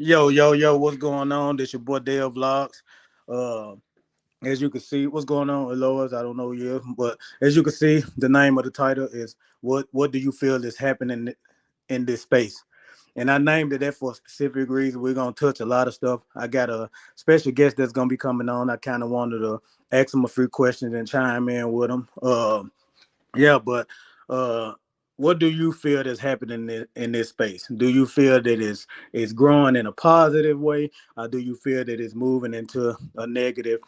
Yo, what's going on? This your boy Dale Vlogs. Uh, as you can see, what's going on, Lois? I don't know you, but as you can see, the name of the title is What do you feel is happening in this space? And I named it that for a specific reason. We're gonna touch a lot of stuff. I got a special guest that's gonna be coming on. I kind of wanted to ask him a few questions and chime in with him. Yeah, but uh, what do you feel is happening in this space? Do you feel that it's growing in a positive way, or do you feel that it's moving into a negative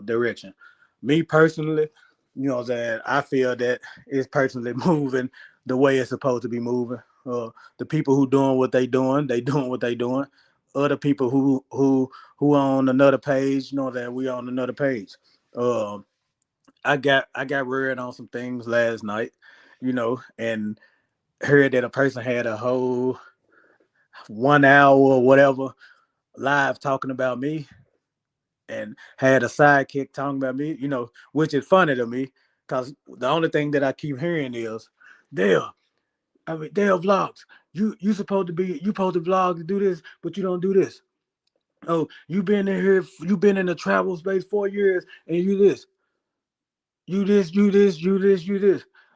direction? Me personally, that I feel that it's personally moving the way it's supposed to be moving. The people who doing what they doing what they doing. Other people who on another page, that we on another page. Um, I got read on some things last night, and heard that a person had a whole 1 hour or whatever live talking about me and had a sidekick talking about me, which is funny to me because the only thing that I keep hearing is Dale. Dale vlogs. You supposed to vlog to do this, but you don't do this. Oh, you been in the travel space 4 years and you this.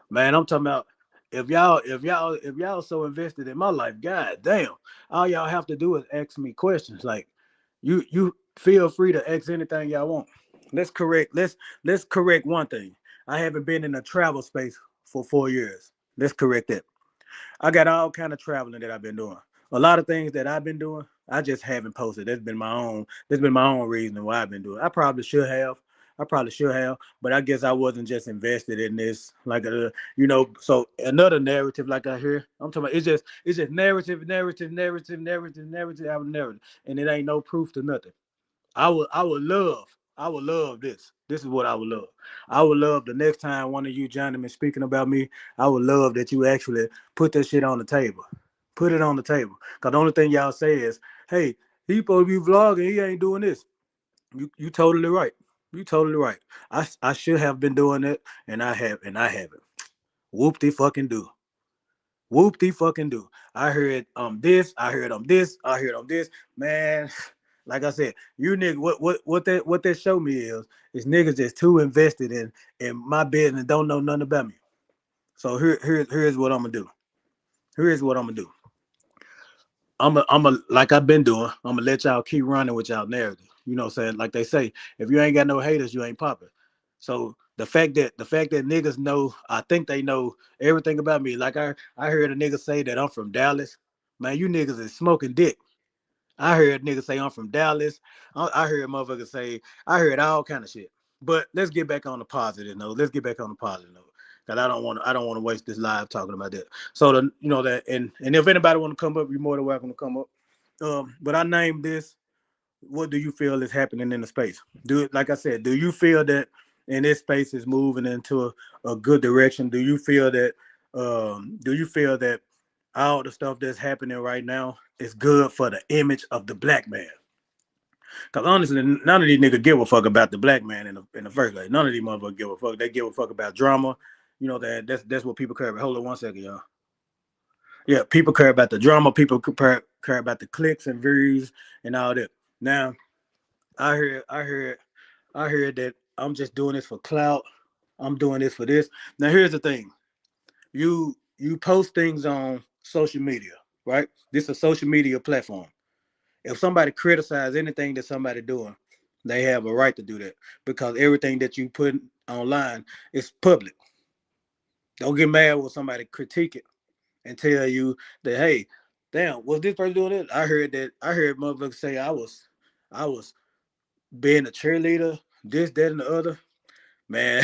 Man, I'm talking about if y'all so invested in my life, god damn. All y'all have to do is ask me questions. Like you feel free to ask anything y'all want. Let's correct one thing. I haven't been in a travel space for 4 years. Let's correct that. I got all kind of traveling that I've been doing. A lot of things that I've been doing, I just haven't posted. That's been my own reason why I've been doing it. I probably should have, but I guess I wasn't just invested in this. So another narrative, like I hear, I'm talking about, it's just narrative after narrative, and it ain't no proof to nothing. I would love this. This is what I would love. I would love the next time one of you gentlemen speaking about me. I would love that you actually put that shit on the table. Put it on the table. Cause the only thing y'all say is, "Hey, he supposed to be vlogging. He ain't doing this." You totally right. You totally right. I should have been doing it, and I haven't. Whoop de fucking do. Whoop de fucking do. I heard this. I heard this. I heard this. Man, like I said, you niggas, what that show me is niggas just too invested in my business and don't know nothing about me. So here's what I'm gonna do. Here's what I'm gonna do. I'm a like I've been doing. I'm gonna let y'all keep running with y'all narrative. You know what I'm saying? Like they say, if you ain't got no haters, you ain't popping. So the fact that niggas know, I think they know everything about me. Like I heard a nigga say that I'm from Dallas. Man, you niggas is smoking dick. I heard niggas say I'm from Dallas. I heard motherfuckers say I heard all kind of shit. But let's get back on the positive note. Let's get back on the positive note. Cause I don't want to waste this live talking about that. So that and if anybody want to come up, you're more than welcome to come up. But I named this. What do you feel is happening in the space? Like I said, do you feel that in this space is moving into a good direction? Do you feel that all the stuff that's happening right now is good for the image of the black man? Because honestly, none of these niggas give a fuck about the black man in the first place. None of these motherfuckers give a fuck. They give a fuck about drama. That's what people care about. Hold on one second, y'all. Yeah, people care about the drama. People care about the clicks and views and all that. Now, I heard that I'm just doing this for clout. I'm doing this for this. Now, here's the thing. You post things on social media, right? This is a social media platform. If somebody criticize anything that somebody doing, they have a right to do that because everything that you put online is public. Don't get mad when somebody critique it and tell you that, hey, damn, was this person doing it? I heard motherfuckers say I was being a cheerleader, this, that, and the other. Man,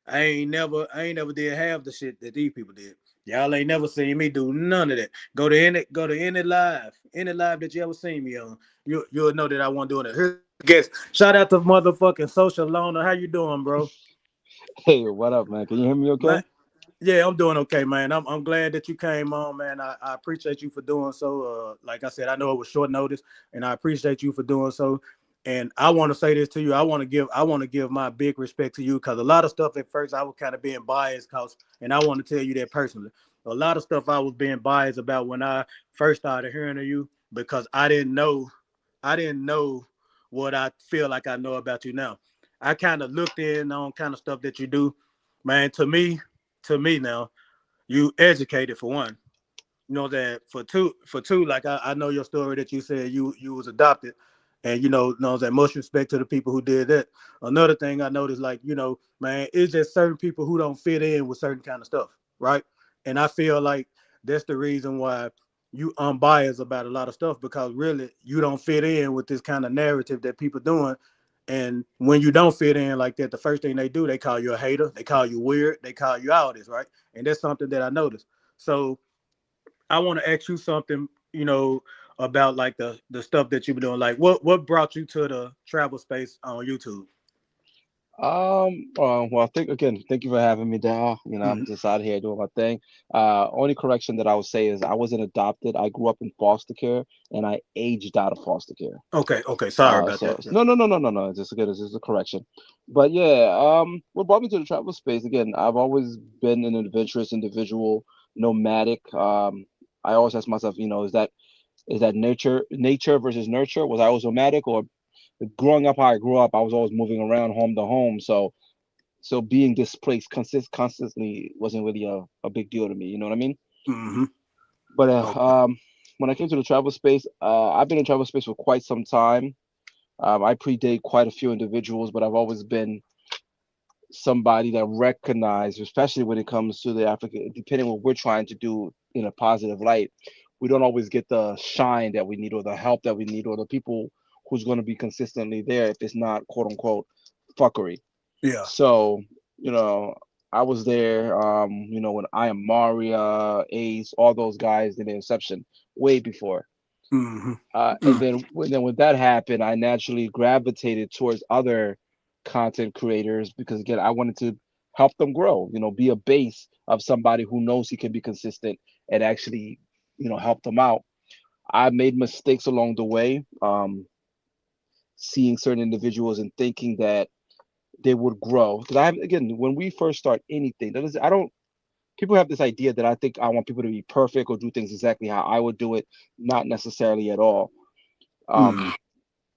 I ain't never did half the shit that these people did. Y'all ain't never seen me do none of that. Go to any live that you ever seen me on. You'll know that I wasn't doing it. Here's a guest. Shout out to motherfucking Social Loner. How you doing, bro? Hey, what up, man? Can you hear me Man, okay? yeah, I'm doing okay, man. I'm glad that you came on, man. I appreciate you for doing so. Like I said, I know it was short notice, and I appreciate you for doing so. And I want to say this to you. I want to give my big respect to you because a lot of stuff at first I was kind of being biased, cause, and I want to tell you that personally. A lot of stuff I was being biased about when I first started hearing of you. because I didn't know what I feel like I know about you now. I kind of looked in on kind of stuff that you do, man. To me now, you educated for one. You know that for two, like I know your story that you said you was adopted, and knows that much respect to the people who did that. Another thing I noticed, like man, it's just certain people who don't fit in with certain kind of stuff, right? And I feel like that's the reason why you unbiased about a lot of stuff, because really you don't fit in with this kind of narrative that people doing. And when you don't fit in like that, the first thing they do, they call you a hater, they call you weird, they call you all this, right? And that's something that I noticed. So I want to ask you something, about like the stuff that you've been doing. Like, what brought you to the travel space on YouTube? Well, thank you for having me down. I'm Hmm. just out here doing my thing. Only correction that I would say is I wasn't adopted. I grew up in foster care and I aged out of foster care. Okay, okay. Sorry about So that. Yeah. no, no, no, no, no, no. Just good. This is a correction. But yeah, what brought me to the travel space again? I've always been an adventurous individual, nomadic. I always ask myself, is that nature versus nurture? Was I always nomadic, or growing up how I grew up, I was always moving around home to home. So being displaced constantly wasn't really a big deal to me. You know what I mean? Hmm. But Okay. when I came to the travel space, I've been in travel space for quite some time. I predate quite a few individuals, but I've always been somebody that recognized, especially when it comes to the African, depending on what we're trying to do in a positive light, we don't always get the shine that we need or the help that we need or the people who's going to be consistently there if it's not quote unquote fuckery. Yeah. So, you know, I was there, when I am Maria, Ace, all those guys in the Inception way before. Hmm. And then when that happened, I naturally gravitated towards other content creators because again, I wanted to help them grow. Be a base of somebody who knows he can be consistent and actually, help them out. I made mistakes along the way, seeing certain individuals and thinking that they would grow. Because again, when we first start anything, that is, I don't. People have this idea that I think I want people to be perfect or do things exactly how I would do it. Not necessarily at all. Hmm. Um,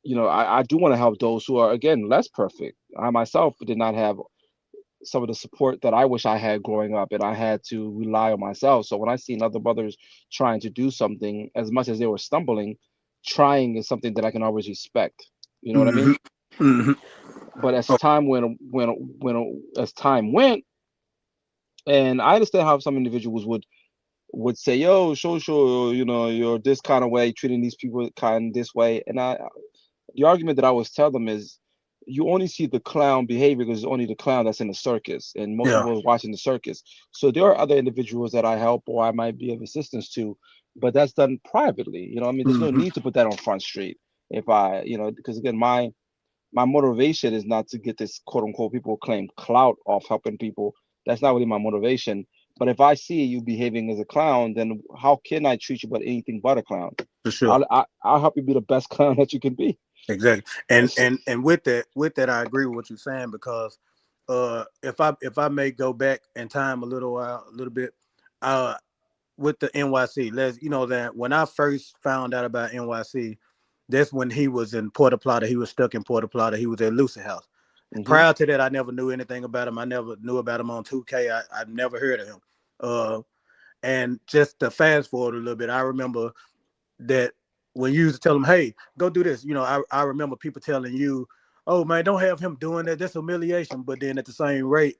I do want to help those who are again less perfect. I myself did not have some of the support that I wish I had growing up, and I had to rely on myself. So when I seen other brothers trying to do something, as much as they were stumbling, trying is something that I can always respect. You know what I Hmm. mean? Hmm. But as time went, and I understand how some individuals would say, "Yo, sure, you're this kind of way, treating these people kind this way," and the argument that I always tell them is you only see the clown behavior because it's only the clown that's in the circus, and most Yeah. people are watching the circus. So there are other individuals that I help or I might be of assistance to, but that's done privately. I mean, there's no Hmm. need to put that on Front Street. If I, because again, my motivation is not to get this quote unquote people claim clout off helping people. That's not really my motivation. But if I see you behaving as a clown, then how can I treat you but anything but a clown? For sure. I'll help you be the best clown that you can be. Exactly. And So, and and with that, I agree with what you're saying, because if I may go back in time a little bit, uh, with the NYC. Let's that when I first found out about NYC, that's when he was in Porta Plata. He was stuck in Porta Plata. He was at Lucy House. hmm Prior to that, I never knew anything about him. I never knew about him on 2K. I never heard of him. Uh, and just to fast forward a little bit, I remember that when you used to tell them, "Hey, go do this," I remember people telling you, "Oh man, don't have him doing that. That's humiliation." But then at the same rate,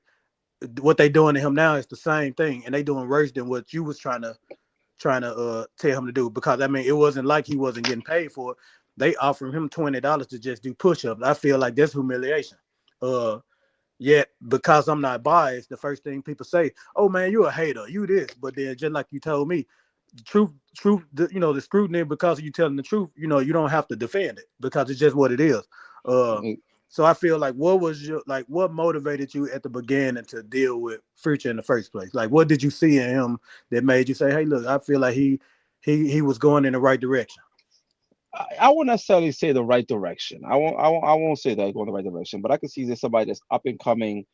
what they doing to him now is the same thing, and they doing worse than what you was trying to tell him to do, because I mean it wasn't like he wasn't getting paid for it. They offered him $20 to just do push-ups. I feel like that's humiliation. Uh Yet because I'm not biased, the first thing people say, "Oh man, you a hater, you this." But then just like you told me, the truth, the scrutiny, because of you telling the truth, you don't have to defend it because it's just what it is. Uh so I feel like what motivated you at the beginning to deal with Future in the first place? Like what did you see in him that made you say, "Hey, look, I feel like he was going in the right direction." I won't necessarily say the right direction. I won't say that going the right direction, but I can see there's somebody that's up and coming.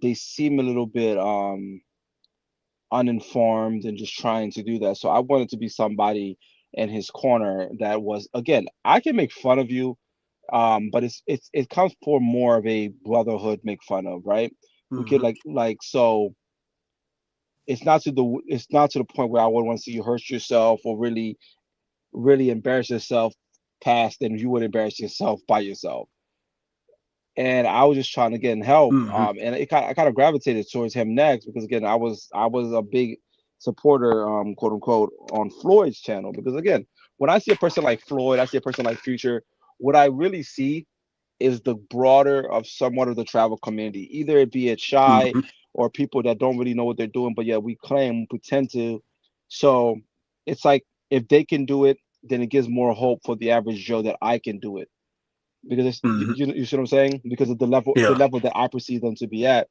They seem a little bit uninformed and just trying to do that. So I wanted to be somebody. in his corner that was, again, I can make fun of you, but it comes for more of a brotherhood make fun of, right? We could Mm-hmm. so it's not to the point where I would want to see you hurt yourself or really embarrass yourself past than you would embarrass yourself by yourself. And I was just trying to get him help. Mm-hmm. And I kind of gravitated towards him next because again, I was a big supporter, quote unquote, on Floyd's channel because again, when I see a person like Floyd, I see a person like Future. What I really see is the broader of somewhat of the travel community, either it be it shy Mm-hmm. or people that don't really know what they're doing, but yet we claim, pretend to. So it's like if they can do it, then it gives more hope for the average Joe that I can do it because Mm-hmm. you see what I'm saying? Because of the Yeah, level that I perceive them to be at.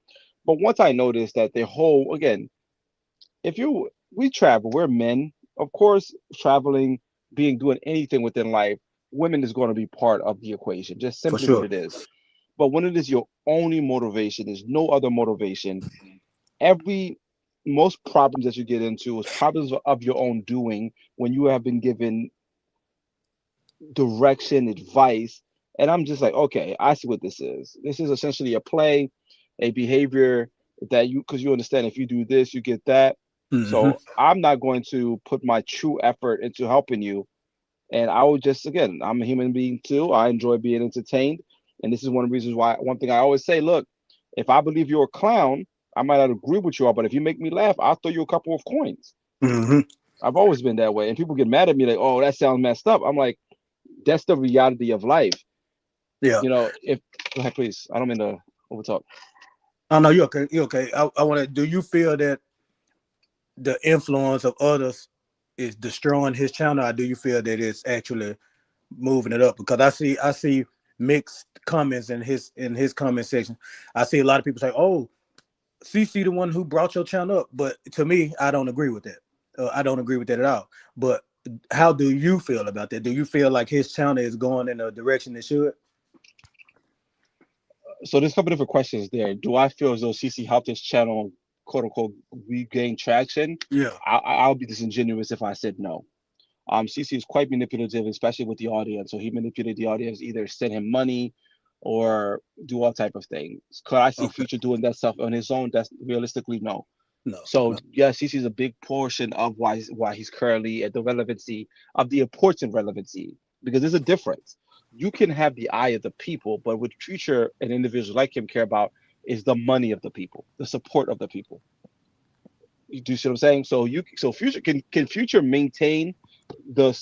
But once I noticed that their whole again, if you we travel, we're men, of course, traveling, doing anything within life, women is going to be part of the equation, just for simply what sure. it is. But when it is your only motivation, there's no other motivation. Every Most problems that you get into is problems of your own doing when you have been given direction, advice. And I'm just like, okay, I see what this is. This is essentially a play, a behavior that because you understand if you do this, you get that. Mm-hmm. So I'm not going to put my true effort into helping you. And I would just, again, I'm a human being too. I enjoy being entertained. And this is one of the reasons why, one thing I always say, look, if I believe you're a clown, I might not agree with you all, but if you make me laugh, I'll throw you a couple of coins. Mm-hmm. I've always been that way. And people get mad at me like, oh, that sounds messed up. I'm like, that's the reality of life. Yeah. If Go ahead, please. I don't mean to overtalk. Oh no, you're okay. You're okay. I want to. Do you feel that the influence of others is destroying his channel, or do you feel that it's actually moving it up? Because I see mixed comments in his comment section. I see a lot of people say, "Oh, CC the one who brought your channel up," but to me, I don't agree with that. I don't agree with that at all. But how do you feel about that? Do you feel like his channel is going in a direction it should? So there's a couple different questions there. Do I feel as though CC helped this channel, quote unquote, regain traction? Yeah. I'll be disingenuous if I said no. CC is quite manipulative, especially with the audience. So he manipulated the audience, either send him money or do all type of things. Could I see Okay. Future doing that stuff on his own? That's realistically no. No. So No. yeah, CC is a big portion of why he's currently at the relevancy of the important relevancy because there's a difference. You can have the eye of the people, but what Future and individuals like him care about is the money of the people, the support of the people. You do see what I'm saying? So Future can Future maintain the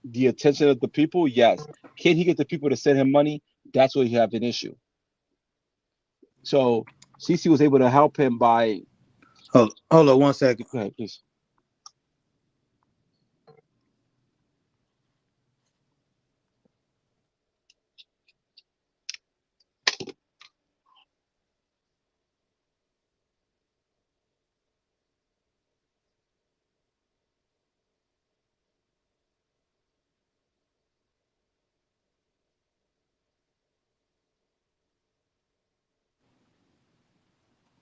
the attention of the people? Yes. Can he get the people to send him money? That's where you have an issue. So CC was able to help him by. Hold on 1 second. Go ahead, please.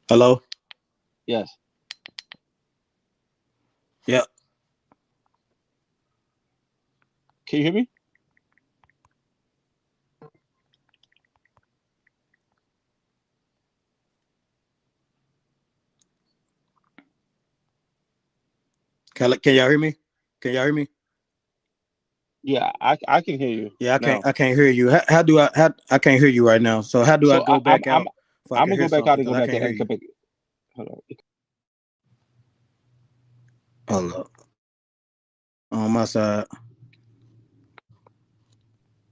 Hello. Yes. Yeah. Can you hear me? Can y'all hear me? Can y'all hear me? Yeah, I can hear you Yeah, I can't. now. I can't hear you. How do I? How I can't hear you right now. So how do I So go back out so I I'm can gonna hear go back something? out and Because go I back can't in hear and come you. back. Hold on. Hold up. On my side.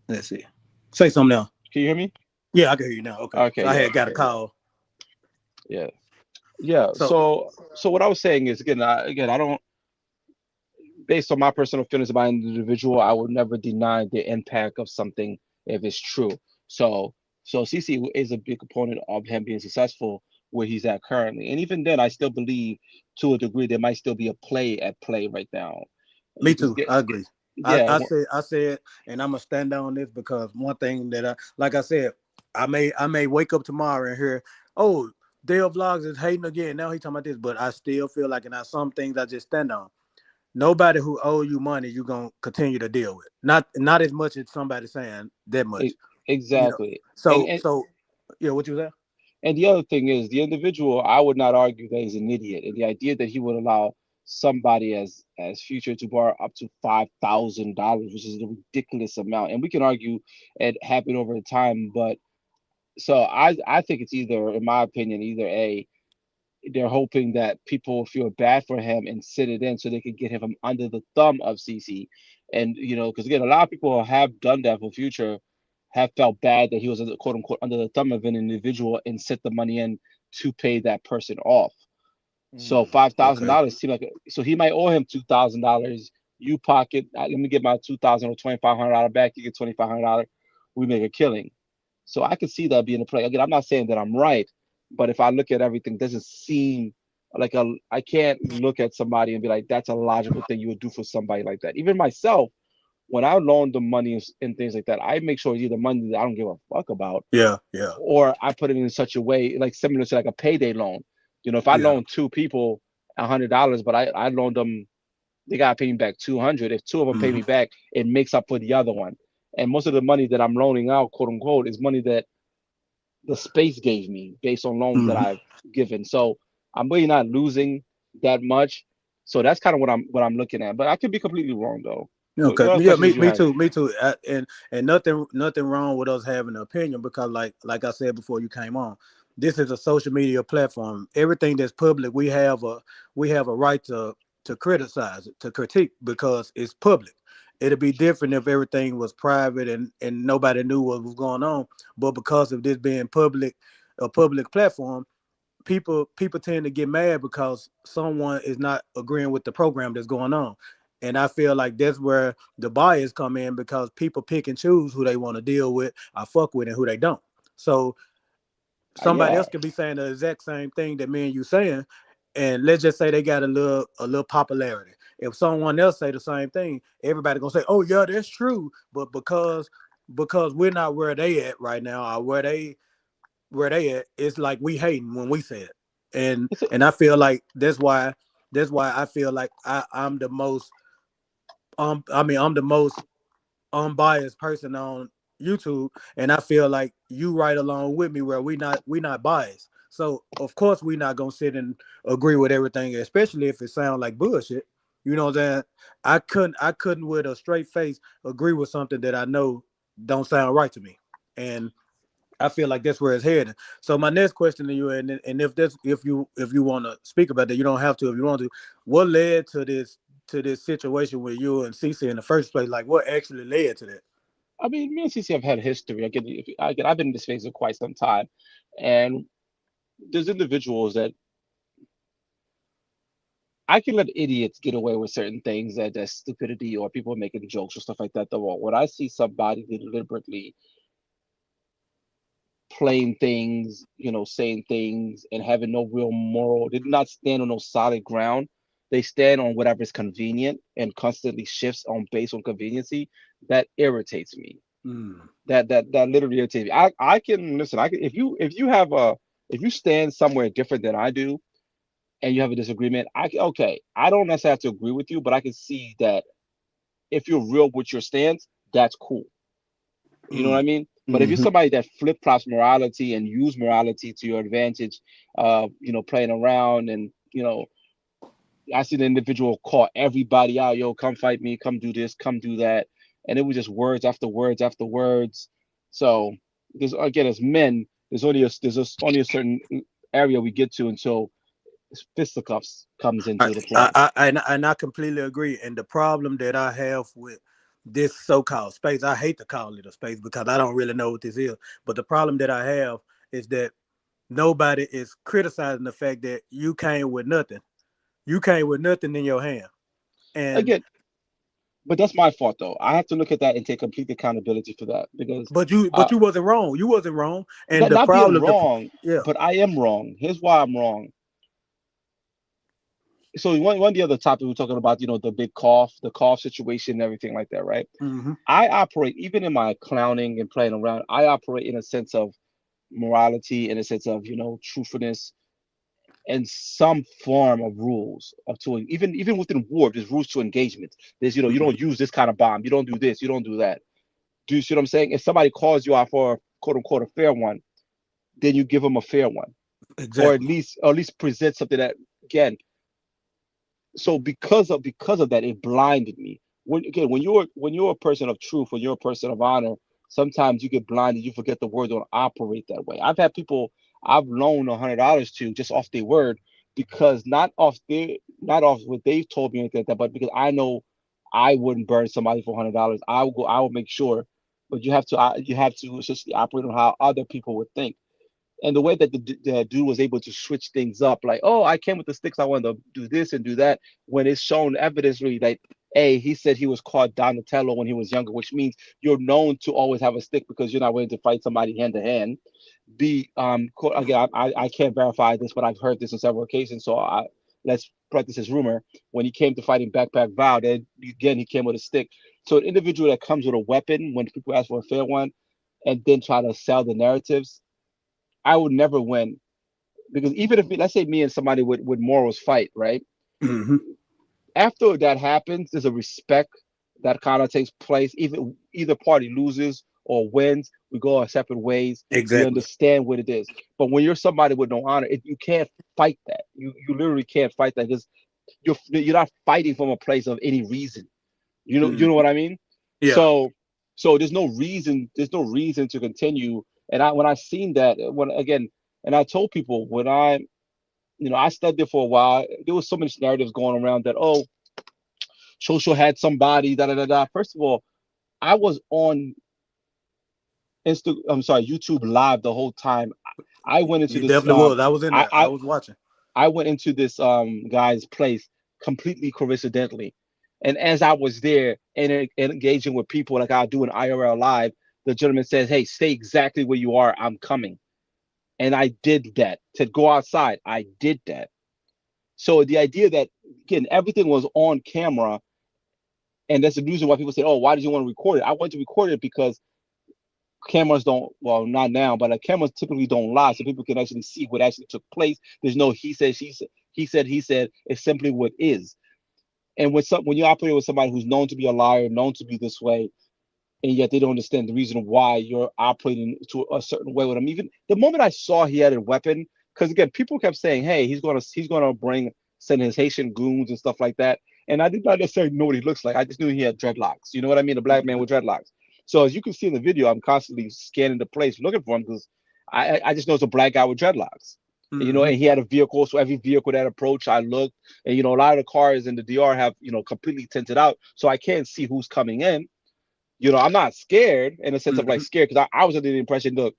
Let's see. Say something now. Can you hear me? Yeah, I can hear you now. Okay. Okay, So I yeah, had got a okay, call. yeah, yeah. So So what I was saying is again, I don't, based on my personal feelings about an individual, I would never deny the impact of something if it's true. So CC is a big component of him being successful where he's at currently. And even then, I still believe to a degree there might still be a play at play right now. me Because too. I agree. I, yeah, I said I said, and I'm gonna stand on this because one thing that like I said, I may wake up tomorrow and hear, oh, Dale Vlogs is hating again. Now he talking about this, but I still feel like, and I some things I just stand on. nobody who owe you money you're gonna continue to deal with. Not as much as somebody saying that much. You know. Exactly. And So and so yeah, what you saying? and the other thing is the individual. I would not argue that he's an idiot, and the idea that he would allow somebody as Future to borrow up to $5,000, which is a ridiculous amount, and we can argue it happened over time, but so I think it's either, in my opinion, either a they're hoping that people feel bad for him and sit it in so they can get him under the thumb of CC. And because again, a lot of people have done that for Future, have felt bad that he was quote unquote under the thumb of an individual and set the money in to pay that person off. So five thousand Okay. dollars seem like so he might owe him $2,000. You pocket, let me get my 2,000 or $2,500 back. You get $2,500. We make a killing. So I could see that being a play. Again, I'm not saying that I'm right, but if I look at everything, it doesn't seem like I can't look at somebody and be like, that's a logical thing you would do for somebody like that. Even myself, when I loan the money and things like that, I make sure it's either money that I don't give a fuck about, Yeah, yeah, or I put it in such a way, like similar to like a payday loan. If I yeah. loan two people $100, but I loaned them, they gotta pay me back 200. If two of them pay Hmm. me back, it makes up for the other one. And most of the money that I'm loaning out, quote unquote, is money that the space gave me based on loans that Hmm. I've given. So I'm really not losing that much. So that's kind of what I'm looking at. But I could be completely wrong though. What Okay. other Yeah, questions me, did you me have? too. Me too. And nothing wrong with us having an opinion because like I said before you came on, this is a social media platform. Everything that's public, we have a right to criticize it, to critique because it's public. It'd be different if everything was private and nobody knew what was going on. But because of this being public, a public platform, people tend to get mad because someone is not agreeing with the program that's going on. And I feel like that's where the bias come in because people pick and choose who they want to deal with, I fuck with, and who they don't. So somebody Yeah, else could be saying the exact same thing that me and you saying, and let's just say they got a little popularity. If someone else say the same thing, everybody gonna say, "Oh yeah, that's true." But because we're not where they at right now, or where they at, it's like we hating when we say it. And it's a, and I feel like that's why I feel like I'm the most I'm the most unbiased person on YouTube, and I feel like you right along with me where we not biased. So of course we not gonna sit and agree with everything, especially if it sounds like bullshit. You know what I'm saying? I couldn't with a straight face agree with something that I know don't sound right to me. And I feel like that's where it's heading. So my next question to you, and if you want to speak about that, you don't have to if you want to. What led to this situation with you and Cece in the first place? Like, what actually led to that? I mean, me and CC have had history. I've been in this space for quite some time, and there's individuals that I can let idiots get away with certain things that's stupidity or people making jokes or stuff like that. Though when I see somebody deliberately playing things, saying things and having no real moral, they do not stand on no solid ground. They stand on whatever's convenient and constantly shifts on based on conveniency. That irritates me. Mm. That literally irritates me. I can listen. I can if you stand somewhere different than I do and you have a disagreement. Okay. I don't necessarily have to agree with you, but I can see that if you're real with your stance, that's cool. You know what Mm. I mean? But if you're Mm-hmm. somebody that flip flops morality and use morality to your advantage, playing around and I see the individual call everybody out, yo, come fight me, come do this, come do that, and it was just words after words after words. So there's again, as men, there's only a certain area we get to until fisticuffs comes I, into the I, play. I completely agree. And the problem that I have with this so-called space, I hate to call it a space because I don't really know what this is. But the problem that I have is that nobody is criticizing the fact that you came with nothing. You came with nothing in your hand. And Again, but that's my fault though. I have to look at that and take complete accountability for that because but you uh, but you wasn't wrong. You wasn't wrong. And not the not being problem, wrong, yeah. but I am wrong. Here's why I'm wrong. So one of the other topics we're talking about, the cough situation and everything like that, right? Mm-hmm. I operate even in my clowning and playing around. I operate in a sense of morality, in a sense of truthfulness, and some form of rules of to even within war, there's rules to engagement. There's you Mhm. don't use this kind of bomb, you don't do this, you don't do that. Do you see what I'm saying? If somebody calls you out for quote unquote a fair one, then you give them a fair one, or Exactly. at least present something that again. So because of that, it blinded me. When you're a person of truth, when you're a person of honor, sometimes you get blinded. You forget the word don't operate that way. I've had people I've loaned $100 to just off their word, because not off what they've told me or anything like that, but because I know I wouldn't burn somebody for $100. I will make sure. But you have to essentially operate on how other people would think, and the way that the dude was able to switch things up, like, oh, I came with the sticks, I wanted to do this and do that, when it's shown evidence really that A, he said he was called Donatello when he was younger, which means you're known to always have a stick because you're not willing to fight somebody hand to hand. B, again, I can't verify this, but I've heard this on several occasions, so let's practice his rumor. When he came to fighting Backpack Vow, then again he came with a stick. So an individual that comes with a weapon when people ask for a fair one, and then try to sell the narratives, I would never win, because even if let's say me and somebody with morals fight, right? Hmm. After that happens, there's a respect that kind of takes place. Even either party loses or wins, we go our separate ways. We Exactly. understand what it is. But when you're somebody with no honor, you can't fight that. You literally can't fight that, because you're not fighting from a place of any reason. You know Hmm. what I mean? Yeah. So there's no reason to continue. And when I seen that, when again, and I told people when I studied it for a while, there was so many narratives going around that, oh, social had somebody, da da da da. First of all, I was on I'm sorry, YouTube live the whole time. I went into You this definitely was. I was in I there. I I was watching. I went into this guy's place completely coincidentally. And as I was there and engaging with people like I do in IRL live, the gentleman says, "Hey, stay exactly where you are. I'm coming." And I did that. To go outside, I did that. So the idea that again everything was on camera, and that's the reason why people say, "Oh, why did you want to record it?" I wanted to record it because cameras don't, well, not now, but cameras typically don't lie, so people can actually see what actually took place. There's no he said, she said, he said. It's simply what is. And when you operate with somebody who's known to be a liar, known to be this way, and yet they don't understand the reason why you're operating to a certain way with them. Even the moment I saw he had a weapon, because again, people kept saying, "Hey, he's gonna bring send his Haitian goons and stuff like that," and I did not necessarily know what he looks like. I just knew he had dreadlocks. You know what I mean? A black man Hmm. with dreadlocks. So as you can see in the video, I'm constantly scanning the place looking for him because I just know it's a black guy with dreadlocks. Hmm. And he had a vehicle, so every vehicle that approached, I looked, and a lot of the cars in the DR have completely tinted out, so I can't see who's coming in. I'm not scared in a sense of like Hmm. scared because I was under the impression, look,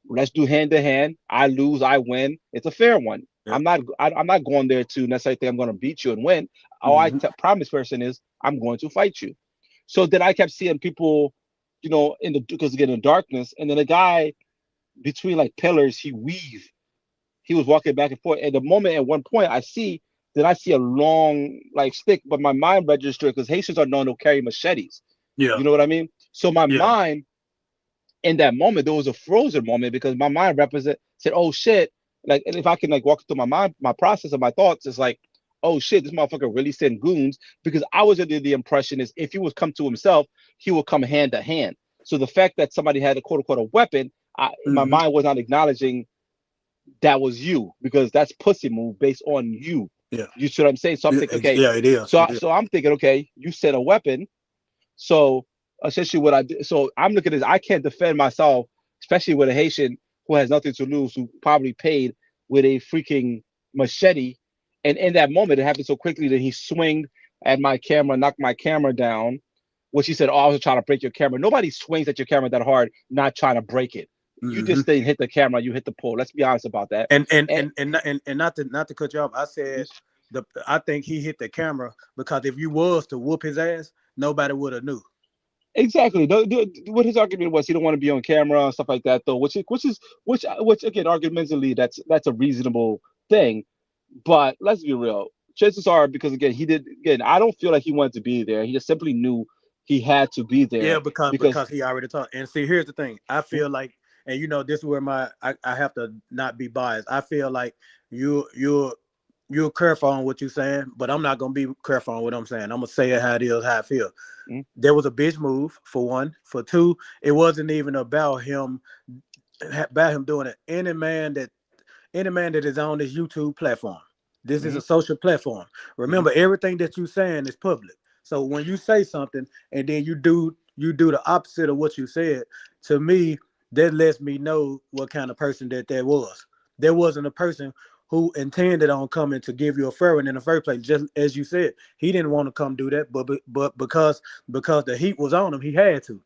let's do hand to hand. I lose, I win. It's a fair one. Yep. I'm not going there to necessarily think I'm going to beat you and win. All Hmm. promise person is I'm going to fight you. So then I kept seeing people, in the because again in darkness, and then a guy between like pillars, he was walking back and forth. At the moment, at one point, I see a long like stick, but my mind registered because Haitians are known to carry machetes. Yeah. You know what I mean? So my Yeah. mind in that moment, there was a frozen moment because my mind said, "Oh shit!" Like, and if I can like walk through my mind, my process of my thoughts is like, "Oh shit, this motherfucker really sent goons." Because I was under the impression is if he was come to himself, he would come hand to hand. So the fact that somebody had a quote unquote a weapon, my Hmm. mind was not acknowledging that was you because that's pussy move based on you. Yeah. You see what I'm saying? So I'm Yeah. thinking, okay, Yeah. It is. so It is. so I'm thinking, okay, you said a weapon, so essentially, what I did, so I'm looking at this. I can't defend myself, especially with a Haitian who has nothing to lose, who probably paid with a freaking machete. And in that moment, it happened so quickly that he swinged at my camera, knocked my camera down, which he said, "Oh, I was trying to break your camera." Nobody swings at your camera that hard, not trying to break it. You Hmm. just didn't hit the camera, you hit the pole. Let's be honest about that. And And not to cut you off, I said I think he hit the camera because if you was to whoop his ass, nobody would have knew. exactly. What his argument was, he don't want to be on camera and stuff like that, though. Which again, argumentally, that's a reasonable thing. But let's be real. Chances are, because again, he did. Again, I don't feel like he wanted to be there. He just simply knew he had to be Yeah, there because because he already talked. And see, here's the thing. I feel like and this is where I have to not be biased. I feel like you're careful on what you're saying, but I'm not gonna be careful on what I'm saying. I'm gonna say it how it is, how I feel. Mm-hmm. There was a bitch move for one. For two, it wasn't even about him doing it. Any man that is on this YouTube platform. This is Mm-hmm. a social platform. Mm-hmm. Remember, everything that you're saying is public. So when you say something and then you do the opposite of what you said, to me, that lets me know what kind of person that was. There wasn't a person who intended on coming to give you a furrowing in the first place. Just as you said, he didn't want to come do that, but because the heat was on him, he had to.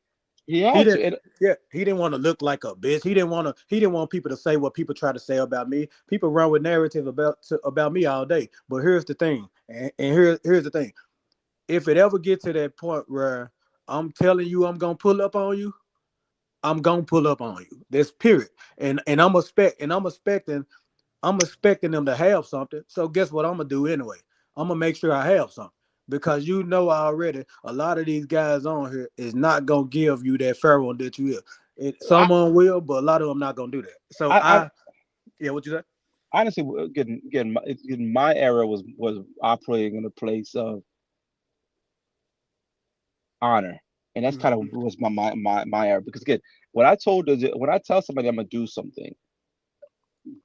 He He had didn't. to. And Yeah, he didn't want to look like a bitch. He didn't want people to say what people try to say about me. People run with narrative about me all day. But here's the thing, and here's the thing. If it ever get to that point where I'm telling you I'm gonna pull up on you, I'm gonna pull up on you. That's period. And I'm expecting them to have something. So guess what I'm gonna do anyway? I'm gonna make sure I have something because already a lot of these guys on here is not gonna give you that fair one that you will. I, Someone will, but a lot of them not gonna do that. So I yeah, what you say? honestly, again, my era was operating in a place of honor, and that's kind of Mm-hmm. was my era. Because again, when I tell somebody I'm gonna do something,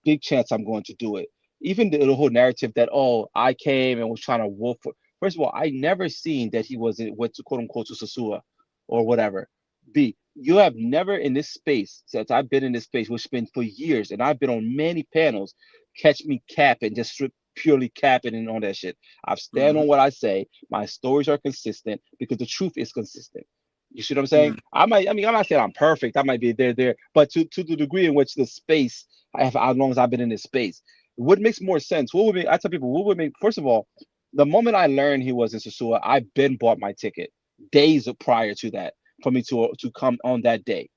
big chance I'm going to do it. Even the whole narrative that, oh, I came and was trying to wolf. First of all, I never seen that he went to quote unquote to Sasua or whatever. B, you have never in this space since I've been in this space, which has been for years, and I've been on many panels, catch me capping, just purely capping and all that shit. I've stand Mm-hmm. on what I say. My stories are consistent because the truth is consistent. You see what I'm saying? Mm-hmm. I'm not saying I'm perfect. I might be there, but to the degree in which the space as long as I've been in this space. What makes more sense? What would make? I tell people what would make. First of all, the moment I learned he was in Sasua, I've been bought my ticket days prior to that for me to come on that day.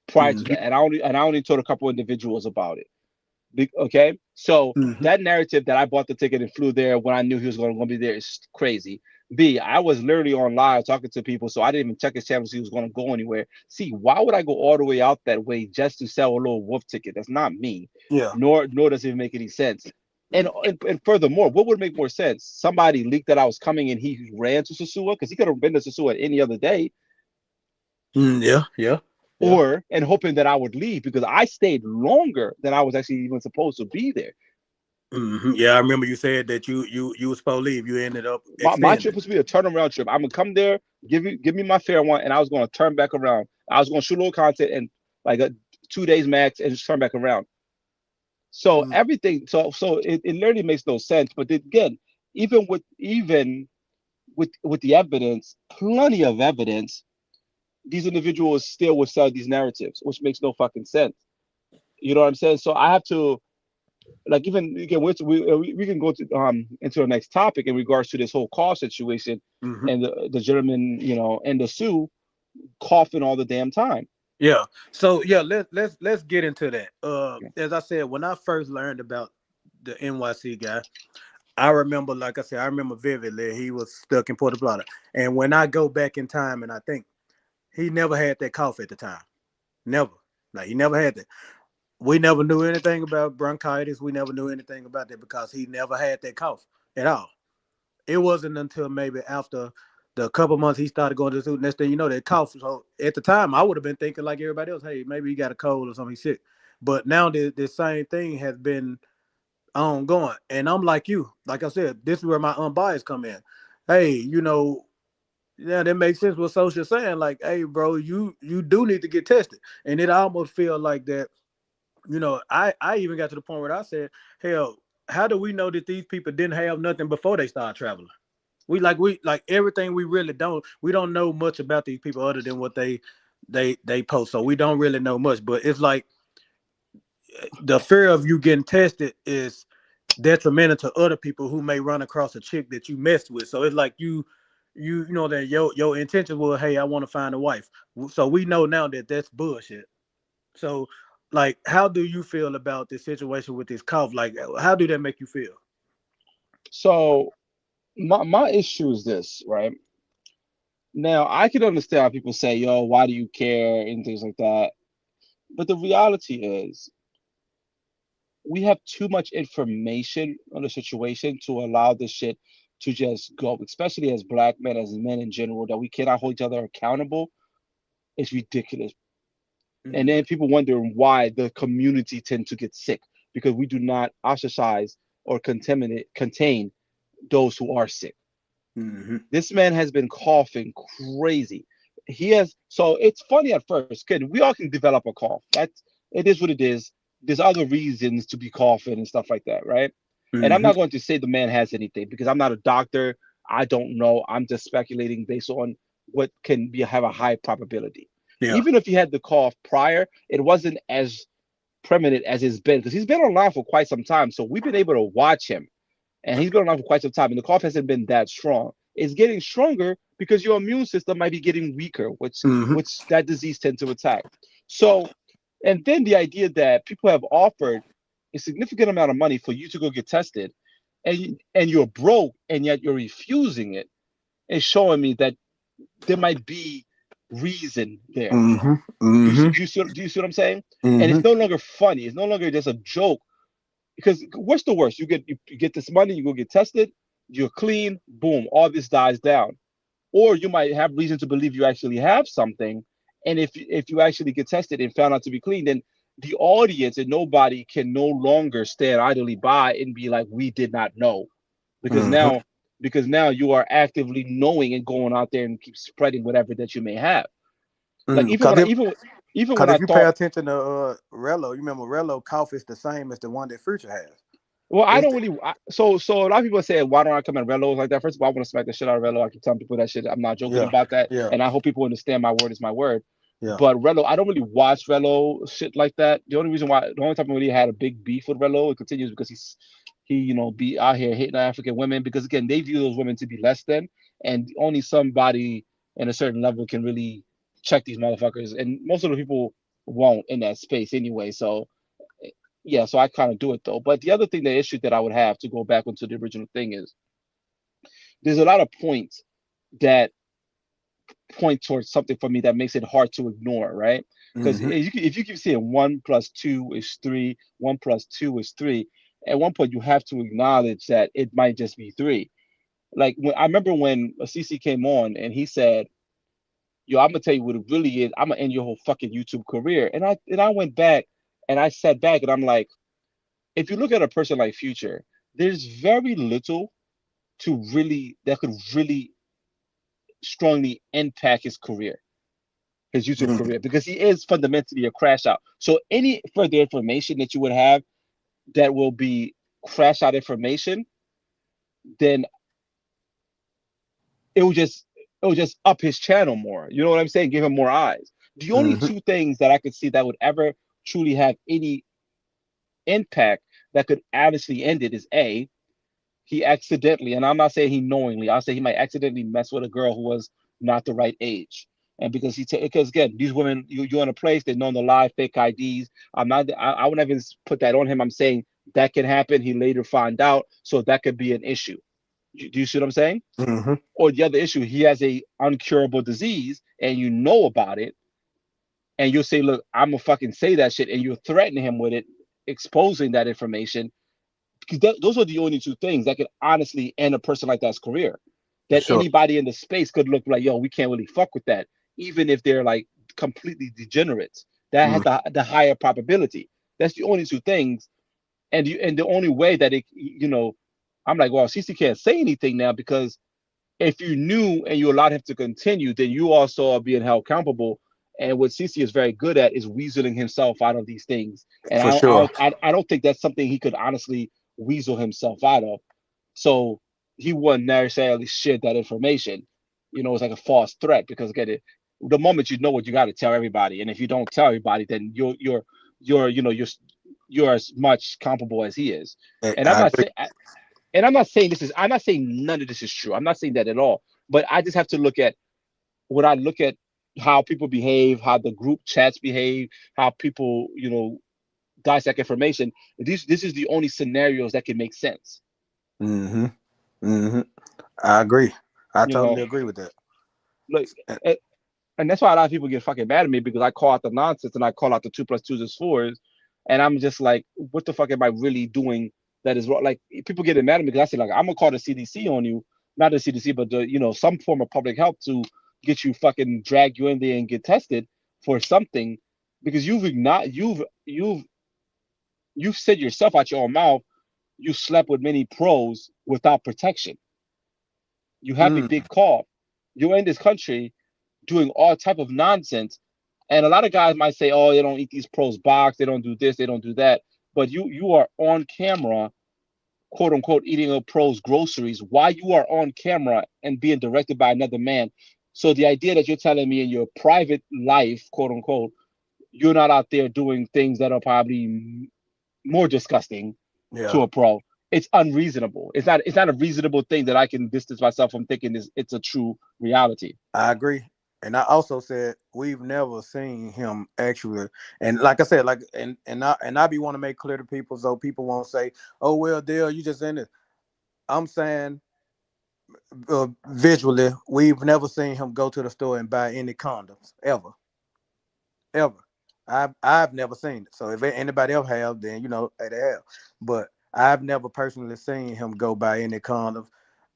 Prior to Mm-hmm. that, and I only told a couple individuals about it. Okay, so Mm-hmm. that narrative that I bought the ticket and flew there when I knew he was going to be there is crazy. B, I was literally on live talking to people, so I didn't even check his channel to see he was going to go anywhere. See, why would I go all the way out that way just to sell a little wolf ticket? That's not me. Yeah. Nor does it make any sense. And furthermore, what would make more sense? Somebody leaked that I was coming and he ran to Sasua because he could have been to Sasua any other day, Yeah. Yeah. Yeah. or and hoping that I would leave because I stayed longer than I was actually even supposed to be there. Yeah, I remember you said that you was supposed to leave. You ended up My extending. trip was to be a turnaround trip. I'm gonna come there, give me my fair one, and I was gonna turn back around. I was gonna shoot a little content and like 2 days max, and just turn back around. So Mm-hmm. everything, so it literally makes no sense. But again, even with the evidence, plenty of evidence, these individuals still would sell these narratives, which makes no fucking sense. You know what I'm saying? So I have to like even again we can go to into the next topic in regards to this whole call situation Mm-hmm. and the gentleman and the Sue coughing all the damn time. Yeah. So yeah, let's get into that. As I said, when I first learned about the NYC guy, I remember, like I said, I remember vividly he was stuck in Puerto Plata. And when I go back in time, and I think he never had that cough at the time. Never. Like he never had that. We never knew anything about bronchitis. We never knew anything about that because he never had that cough at all. It wasn't until maybe after the couple months he started going to the zoo. Next thing you know, that cough. So at the time, I would have been thinking like everybody else, hey, maybe he got a cold or something, he's sick. But now the same thing has been ongoing. And I'm like you. Like I said, this is where my unbiased come in. Hey, yeah, that makes sense what Social saying. Like, hey, bro, you do need to get tested. And it almost feel like that, I even got to the point where I said, hell, how do we know that these people didn't have nothing before they started traveling? We like everything. We don't know much about these people other than what they post. So we don't really know much. But it's like the fear of you getting tested is detrimental to other people who may run across a chick that you messed with. So it's like you know that your intention was, hey, I want to find a wife. So we know now that that's bullshit. So like, how do you feel about this situation with this cough? Like, how do that make you feel? So my issue is this, right? Now I can understand how people say, "Yo, why do you care?" and things like that. But the reality is, we have too much information on the situation to allow this shit to just go, especially as black men, as men in general, that we cannot hold each other accountable. It's ridiculous. And Mm-hmm. then people wondering why the community tend to get sick because we do not ostracize or contain those who are sick. Mm-hmm. This man has been coughing crazy. He has, so it's funny at first. Kid, we all can develop a cough. That's, it is what it is. There's other reasons to be coughing and stuff like that, right? And I'm Mm-hmm. not going to say the man has anything because I'm not a doctor. I don't know. I'm just speculating based on what can be have a high probability. Yeah. Even if he had the cough prior, it wasn't as permanent as it's been because he's been online for quite some time. So we've been able to watch him, and he's been around for quite some time, and the cough hasn't been that strong. It's getting stronger because your immune system might be getting weaker, Mm-hmm. which that disease tends to attack. So, and then the idea that people have offered a significant amount of money for you to go get tested, and you're broke, and yet you're refusing it, is showing me that there might be reason there. Mm-hmm. Do you, Mm-hmm. do you see what I'm saying? And Mm-hmm. it's no longer funny. It's no longer just a joke because what's the worst? You get this money, you go get tested, you're clean, boom, all this dies down. Or you might have reason to believe you actually have something, and if you actually get tested and found out to be clean, then the audience and nobody can no longer stand idly by and be like, we did not know, because Mm-hmm. now you are actively knowing and going out there and keep spreading whatever that you may have. Like Mm. Cause if even cause when I if you pay thought, attention to Rello, you remember Rello cough is the same as the one that Future has. well, I It's don't really. So a lot of people say, why don't I come at Relo like that? First of all, I want to smack the shit out of Relo. I keep telling people that shit. I'm not joking yeah, about that, yeah, and I hope people understand my word is my word. yeah. But Relo, I don't really watch Relo shit like that. The only time I really had a big beef with Relo, it continues because he be out here hitting African women because again they view those women to be less than, and only somebody in a certain level can really check these motherfuckers, and most of the people won't in that space anyway. So yeah, so I kind of do it though. But the other thing, the issue that I would have to go back into the original thing is there's a lot of points that point towards something for me that makes it hard to ignore, right? Because Mm-hmm. if you keep saying 1 plus 2 is 3, 1 plus 2 is 3, at one point you have to acknowledge that it might just be three. Like when I remember when CC came on and he said, "Yo, I'm gonna tell you what it really is. I'm gonna end your whole fucking YouTube career." And I went back and I sat back and I'm like, if you look at a person like Future, there's very little to really that could really strongly impact his career, his YouTube Mm-hmm. career, because he is fundamentally a crash out. So any further information that you would have that will be crash out information, then it will just up his channel more. You know what I'm saying? Give him more eyes. The only Mm-hmm. two things that I could see that would ever truly have any impact that could honestly end it is A, he accidentally, and I'm not saying he knowingly, I'll say he might accidentally mess with a girl who was not the right age. And because because again, these women, you're in a place, they're known to lie, fake IDs. I would never put that on him. I'm saying that can happen. He later find out, so that could be an issue. Do you see what I'm saying? Mm-hmm. Or the other issue, he has a uncurable disease, and you know about it, and you'll say, "Look, I'm gonna fucking say that shit," and you're threatening him with it, exposing that information, because those are the only two things that could honestly end a person like that's career. For That sure. anybody in the space could look like, yo, we can't really fuck with that, even if they're like completely degenerates. That has Mm-hmm. the higher probability. That's the only two things, and the only way that I'm like, well, CC can't say anything now because if you knew and you allowed him to continue, then you also are being held accountable. And what CC is very good at is weaseling himself out of these things. And For sure. I don't think that's something he could honestly weasel himself out of. So he wouldn't necessarily share that information. It's like a false threat because again, the moment you know what, you got to tell everybody. And if you don't tell everybody, then you're you're as much comparable as he is. And I'm I not agree. saying and I'm not saying none of this is true. I'm not saying that at all. But I just have to look at when I look at how people behave, how the group chats behave, how people, dissect information. This is the only scenarios that can make sense. Mm-hmm. Mm-hmm. I agree. I You know, totally agree with that. like And- And that's why a lot of people get fucking mad at me because I call out the nonsense and I call out the 2 + 2 is 4s, and I'm just like, what the fuck am I really doing that is wrong? Like people getting mad at me because I say like I'm gonna call the CDC on you, not the CDC, but the some form of public health to get you fucking drag you in there and get tested for something because you've said yourself out your own mouth you slept with many pros without protection. You have a Mm, big cough. You're in this country doing all type of nonsense. And a lot of guys might say, "Oh, they don't eat these pros box. They don't do this. They don't do that." But you are on camera, quote unquote, eating a pro's groceries while you are on camera and being directed by another man. So the idea that you're telling me in your private life, quote unquote, you're not out there doing things that are probably more disgusting yeah, to a pro. It's unreasonable. It's not a reasonable thing that I can distance myself from thinking it's a true reality. I agree. And I also said we've never seen him actually. And like I said, like and I be want to make clear to people so people won't say, "Oh well, Dale, you just in it." I'm saying visually, we've never seen him go to the store and buy any condoms ever, ever. I've never seen it. So if anybody else have, then hey, they have. But I've never personally seen him go buy any condoms.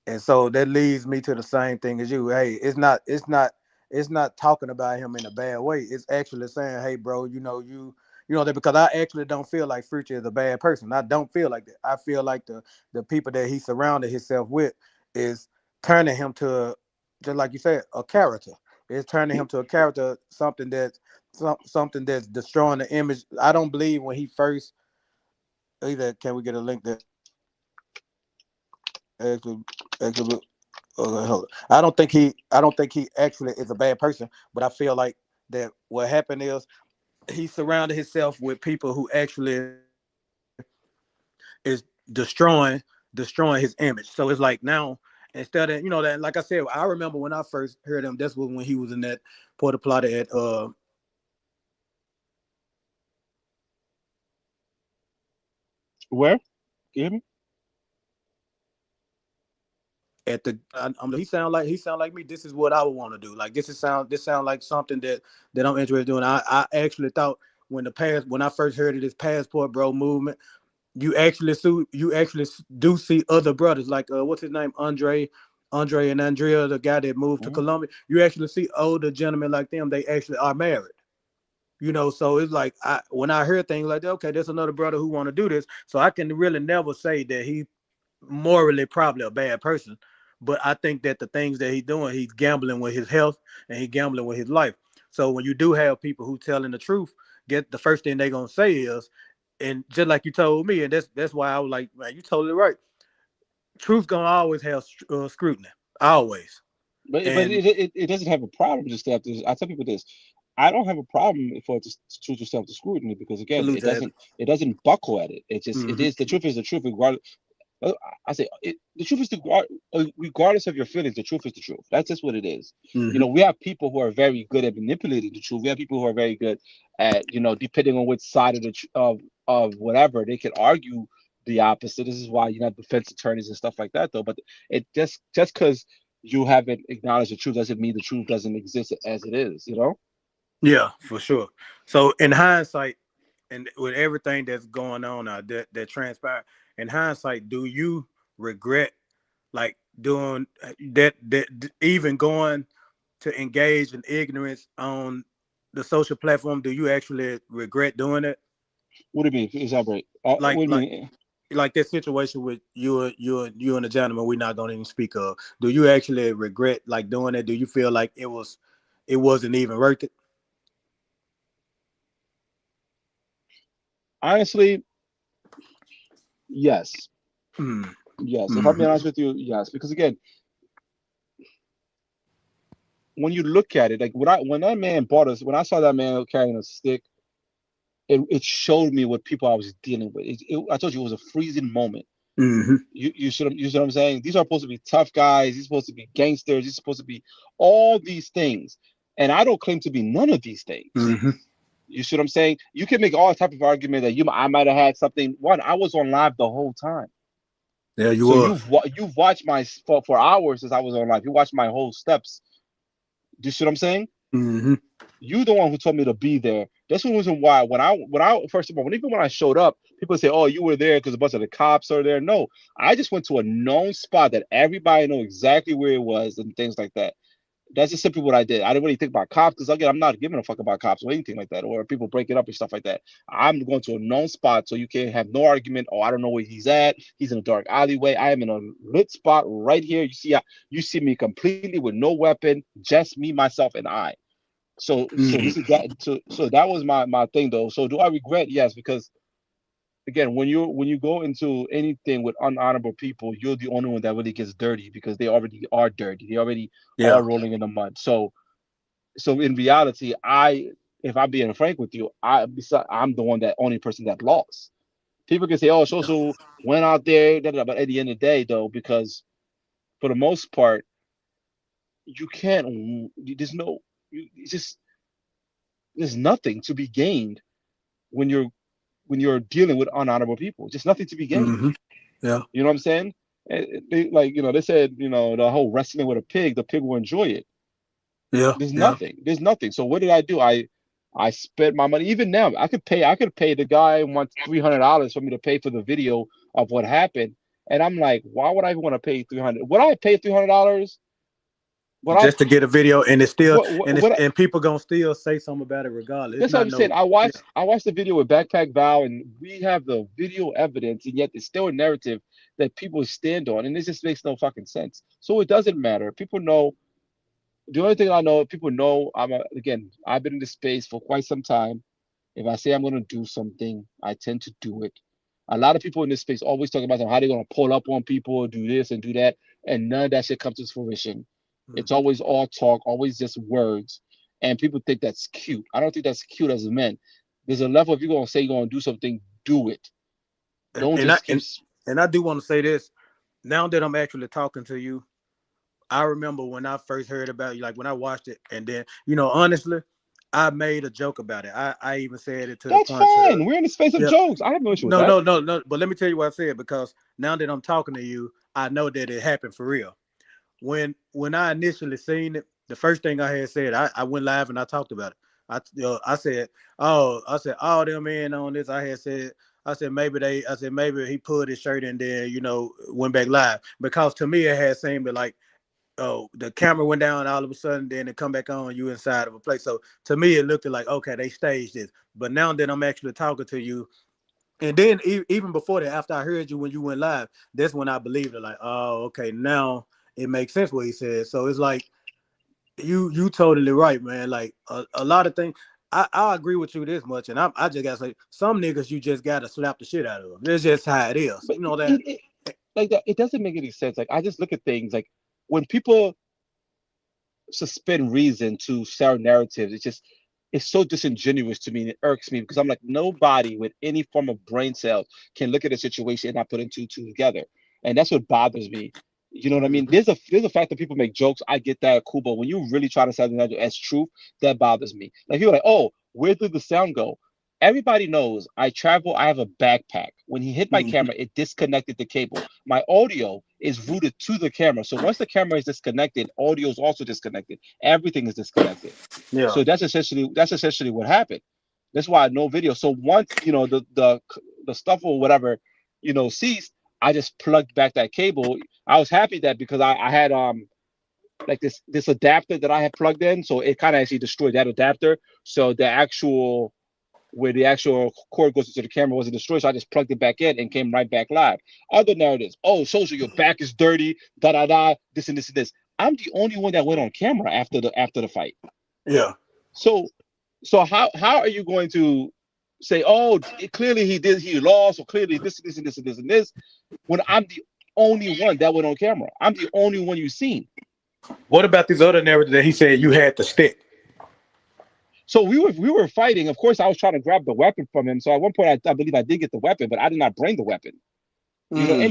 And so that leads me to the same thing as you. Hey, it's not talking about him in a bad way. It's actually saying, hey, bro, that because I actually don't feel like Future is a bad person. I don't feel like that. I feel like the people that he surrounded himself with is turning him to, just like you said, a character. It's turning him to a character, something that's destroying the image. I don't believe when he first either. Can we get a link that actually actually hold on. I don't think he actually is a bad person, but I feel like that what happened is he surrounded himself with people who actually is destroying his image. So it's like now instead of that, like I said, I remember when I first heard him. That's when he was in that Porta Plata Where? You hear me? at the he sound like me. This is what I would want to do. Like this sound like something that I'm interested in doing. I actually thought when I first heard of this passport bro movement, you actually do see other brothers like what's his name, Andre and Andrea, the guy that moved to Mhm. Colombia. You actually see older gentlemen like them. They actually are married. So it's like when I hear things like that, okay, there's another brother who want to do this. So I can really never say that he morally probably a bad person, but I think that the things that he's doing, he's gambling with his health and he's gambling with his life. So when you do have people who telling the truth, get the first thing they're gonna say is, and just like you told me, and that's why I was like, man, you totally right. Truth gonna always have scrutiny, always. But And it doesn't have a problem to step this. I tell people this. I don't have a problem for it to choose yourself to scrutiny because again, salute to Evan. it doesn't buckle at it. It Hmm. is the truth is the truth regardless. I say the truth is regardless of your feelings. The truth is the truth. That's just what it is. Hmm. We have people who are very good at manipulating the truth. We have people who are very good at depending on which side of of whatever they can argue the opposite. This is why you have defense attorneys and stuff like that, though. But it just because you haven't acknowledged the truth doesn't mean the truth doesn't exist as it is. Yeah, for sure. So in hindsight, and with everything that's going on that transpired, in hindsight, do you regret like doing that even going to engage in ignorance on the social platform? Do you actually regret doing it? What do you mean? Elaborate. Like What do you like mean? like that situation with you and the gentleman we're not going to even speak of. Do you actually regret like doing it? Do you feel like it wasn't even worth it? Honestly, yes. Mm, Yes. If I'm being mm-hmm, honest with you, yes. Because again, when you look at it, like when that man bought us, when I saw that man carrying a stick, it showed me what people I was dealing with. I told you it was a freezing moment. mm-hmm, You see what I'm saying? These are supposed to be tough guys. These are supposed to be gangsters. These are supposed to be all these things, and I don't claim to be none of these things. mm-hmm. You see what I'm saying? You can make all type of argument that I might have had something. One, I was on live the whole time. Yeah, you So was. you've watched my for hours as I was on live. You watched my whole steps. Do you see what I'm saying? Mm-hmm. You the one who told me to be there. That's the reason why when I first of all, even when I showed up, people say, "Oh, you were there because a bunch of the cops are there." No, I just went to a known spot that everybody know exactly where it was and things like that. That's just simply what I did. I didn't really think about cops because again, I'm not giving a fuck about cops or anything like that, or people breaking up and stuff like that. I'm going to a known spot so you can have no argument. Oh, I don't know where he's at. He's in a dark alleyway. I am in a lit spot right here. You see me completely with no weapon, just me, myself, and I. So Mm-hmm. this is that. So that was my thing though. So do I regret? Yes, because again, when you go into anything with unhonorable people, you're the only one that really gets dirty because they already are dirty. They already Yeah. are rolling in the mud. So in reality, if I'm being frank with you, I'm the one that only person that lost. People can say, "Oh, social went out there," da, da, da, but at the end of the day, though, because for the most part, you can't. There's no. It's just there's nothing to be gained when you're dealing with unhonorable people. Just nothing to be gained. Mm-hmm. Yeah. You know what I'm saying? Like they said, the whole wrestling with a pig, the pig will enjoy it. Yeah. There's Yeah. nothing. There's nothing. So what did I do? I spent my money. Even now, I could pay the guy wants $300 for me to pay for the video of what happened. And I'm like, why would I even want to pay 300? Would I pay $300? Would I Just to get a video, and it's still, what and it's, what and people gonna still say something about it regardless. It's That's what not I'm saying. no. Yeah. I watched the video with Backpack Val, and we have the video evidence, and yet it's still a narrative that people stand on, and this just makes no fucking sense. So it doesn't matter. People know. The only thing I know, people know. Again, I've been in this space for quite some time. If I say I'm going to do something, I tend to do it. A lot of people in this space always talk about how they're going to pull up on people, do this and do that, and none of that shit comes to fruition. It's Mm-hmm. always all talk, always just words, and people think that's cute. I don't think that's cute as a man. There's a level if you're going to say you're going to do something, do it. And Don't and I just keep. and, and I do want to say this. Now that I'm actually talking to you, I remember when I first heard about you, like when I watched it, and then honestly, I made a joke about it. I even said it to the That's point to fine. We're in the space of yeah. jokes. I have no issue with No, that. no, no, no. But let me tell you what I said, because now that I'm talking to you, I know that it happened for real. When I initially seen it, the first thing I had said, I went live and I talked about it. I said, oh, them in on this. I said maybe he pulled his shirt and then went back live, because to me it had seemed like, oh, the camera went down all of a sudden, then it come back on, you inside of a place. So to me it looked like, okay, they staged this. But now that I'm actually talking to you, and then even before that, after I heard you when you went live, that's when I believed it. Like, oh, okay, now it makes sense what he said. So it's like you totally right, man. Like a lot of things. I agree with you this much, and I just gotta say, some niggas you just gotta slap the shit out of them. That's just how it is. But You know that. like that, it doesn't make any sense. Like I just look at things like when people suspend reason to sell narratives. It's so disingenuous to me, and it irks me because I'm like, nobody with any form of brain cells can look at a situation and not put two together, and that's what bothers me. You know what I mean? Mm-hmm. There's a fact that people make jokes. I get that, cool, but when you really try to sell something as truth, that bothers me. Like people are like, oh, where did the sound go? Everybody knows I travel. I have a backpack. When he hit my Mm-hmm. camera, it disconnected the cable. My audio is rooted to the camera. So once the camera is disconnected, audio is also disconnected. Everything is disconnected. Yeah. So that's essentially what happened. That's why no video. So once the stuff or whatever ceased, I just plugged back that cable. I was happy that because I had like this adapter that I had plugged in, so it kind of actually destroyed that adapter. So where the actual cord goes into the camera wasn't destroyed, so I just plugged it back in and came right back live. Other narratives, oh, social, your back is dirty, da da da, this and this and this. I'm the only one that went on camera after the fight. Yeah. So how are you going to say, oh, clearly he lost, or clearly this and this and this and this, when I'm the only one that went on camera? I'm the only one you've seen. What about this other narrative that he said you had to stick? So we were fighting. Of course, I was trying to grab the weapon from him. So at one point, I believe I did get the weapon, but I did not bring the weapon. Mm.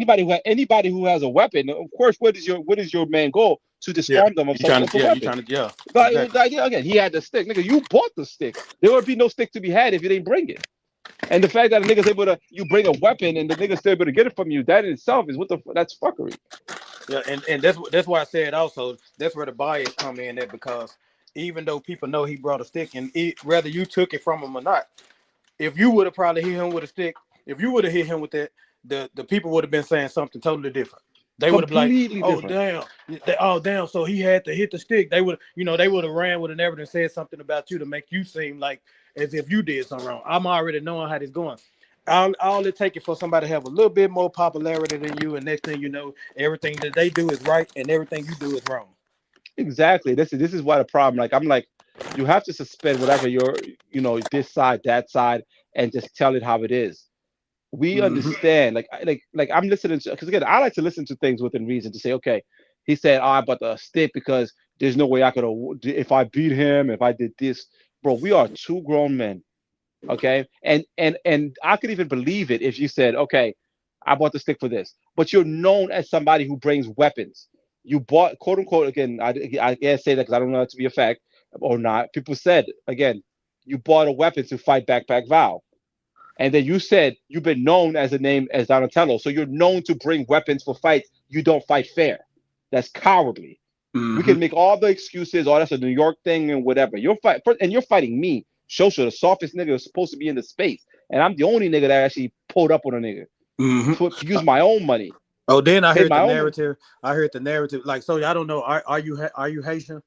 Anybody who has a weapon, of course, what is your main goal? To Yeah. disarm them You trying of to? the Yeah. You weapon. trying to? Yeah. But Exactly. the idea again, he had the stick, nigga. You bought the stick. There would be no stick to be had if you didn't bring it. And the fact that a nigga's able to, you bring a weapon and the nigga's still able to get it from you, that in itself is that's fuckery. Yeah, and that's why I said also that's where the bias come in, that because even though people know he brought a stick, and whether you took it from him or not, if you would have probably hit him with a stick, if you would have hit him with that, the people would have been saying something totally different. They would have been like, Completely "Oh different. damn, oh damn." So he had to hit the stick. They would, they would have ran with an evidence, said something about you to make you seem like as if you did something wrong. I'm already knowing how this going. All it takes for somebody to have a little bit more popularity than you, and next thing you know, everything that they do is right, and everything you do is wrong. Exactly. This is why the problem. Like I'm like, you have to suspend whatever your this side, that side, and just tell it how it is. We Mm-hmm. understand. Like I'm listening to, because again, I like to listen to things within reason to say, okay, he said, oh, I bought the stick because there's no way I could have, if I beat him, if I did this, bro. We are two grown men, okay, and I could even believe it if you said, okay, I bought the stick for this, but you're known as somebody who brings weapons. You bought, quote unquote, again, I can't say that because I don't know that to be a fact or not. People said, again, you bought a weapon to fight back Val. And then you said you've been known as a name as Donatello, so you're known to bring weapons for fights. You don't fight fair. That's cowardly. We Mm-hmm. can make all the excuses. Oh, that's a New York thing and whatever. You're fighting me, Shosha, the softest nigga who's supposed to be in the space, and I'm the only nigga that actually pulled up on a nigga Mm-hmm. to use my own money, Oh, then I paid heard the my own money. narrative. I heard the narrative. Like, so I don't know. Are you Haitian?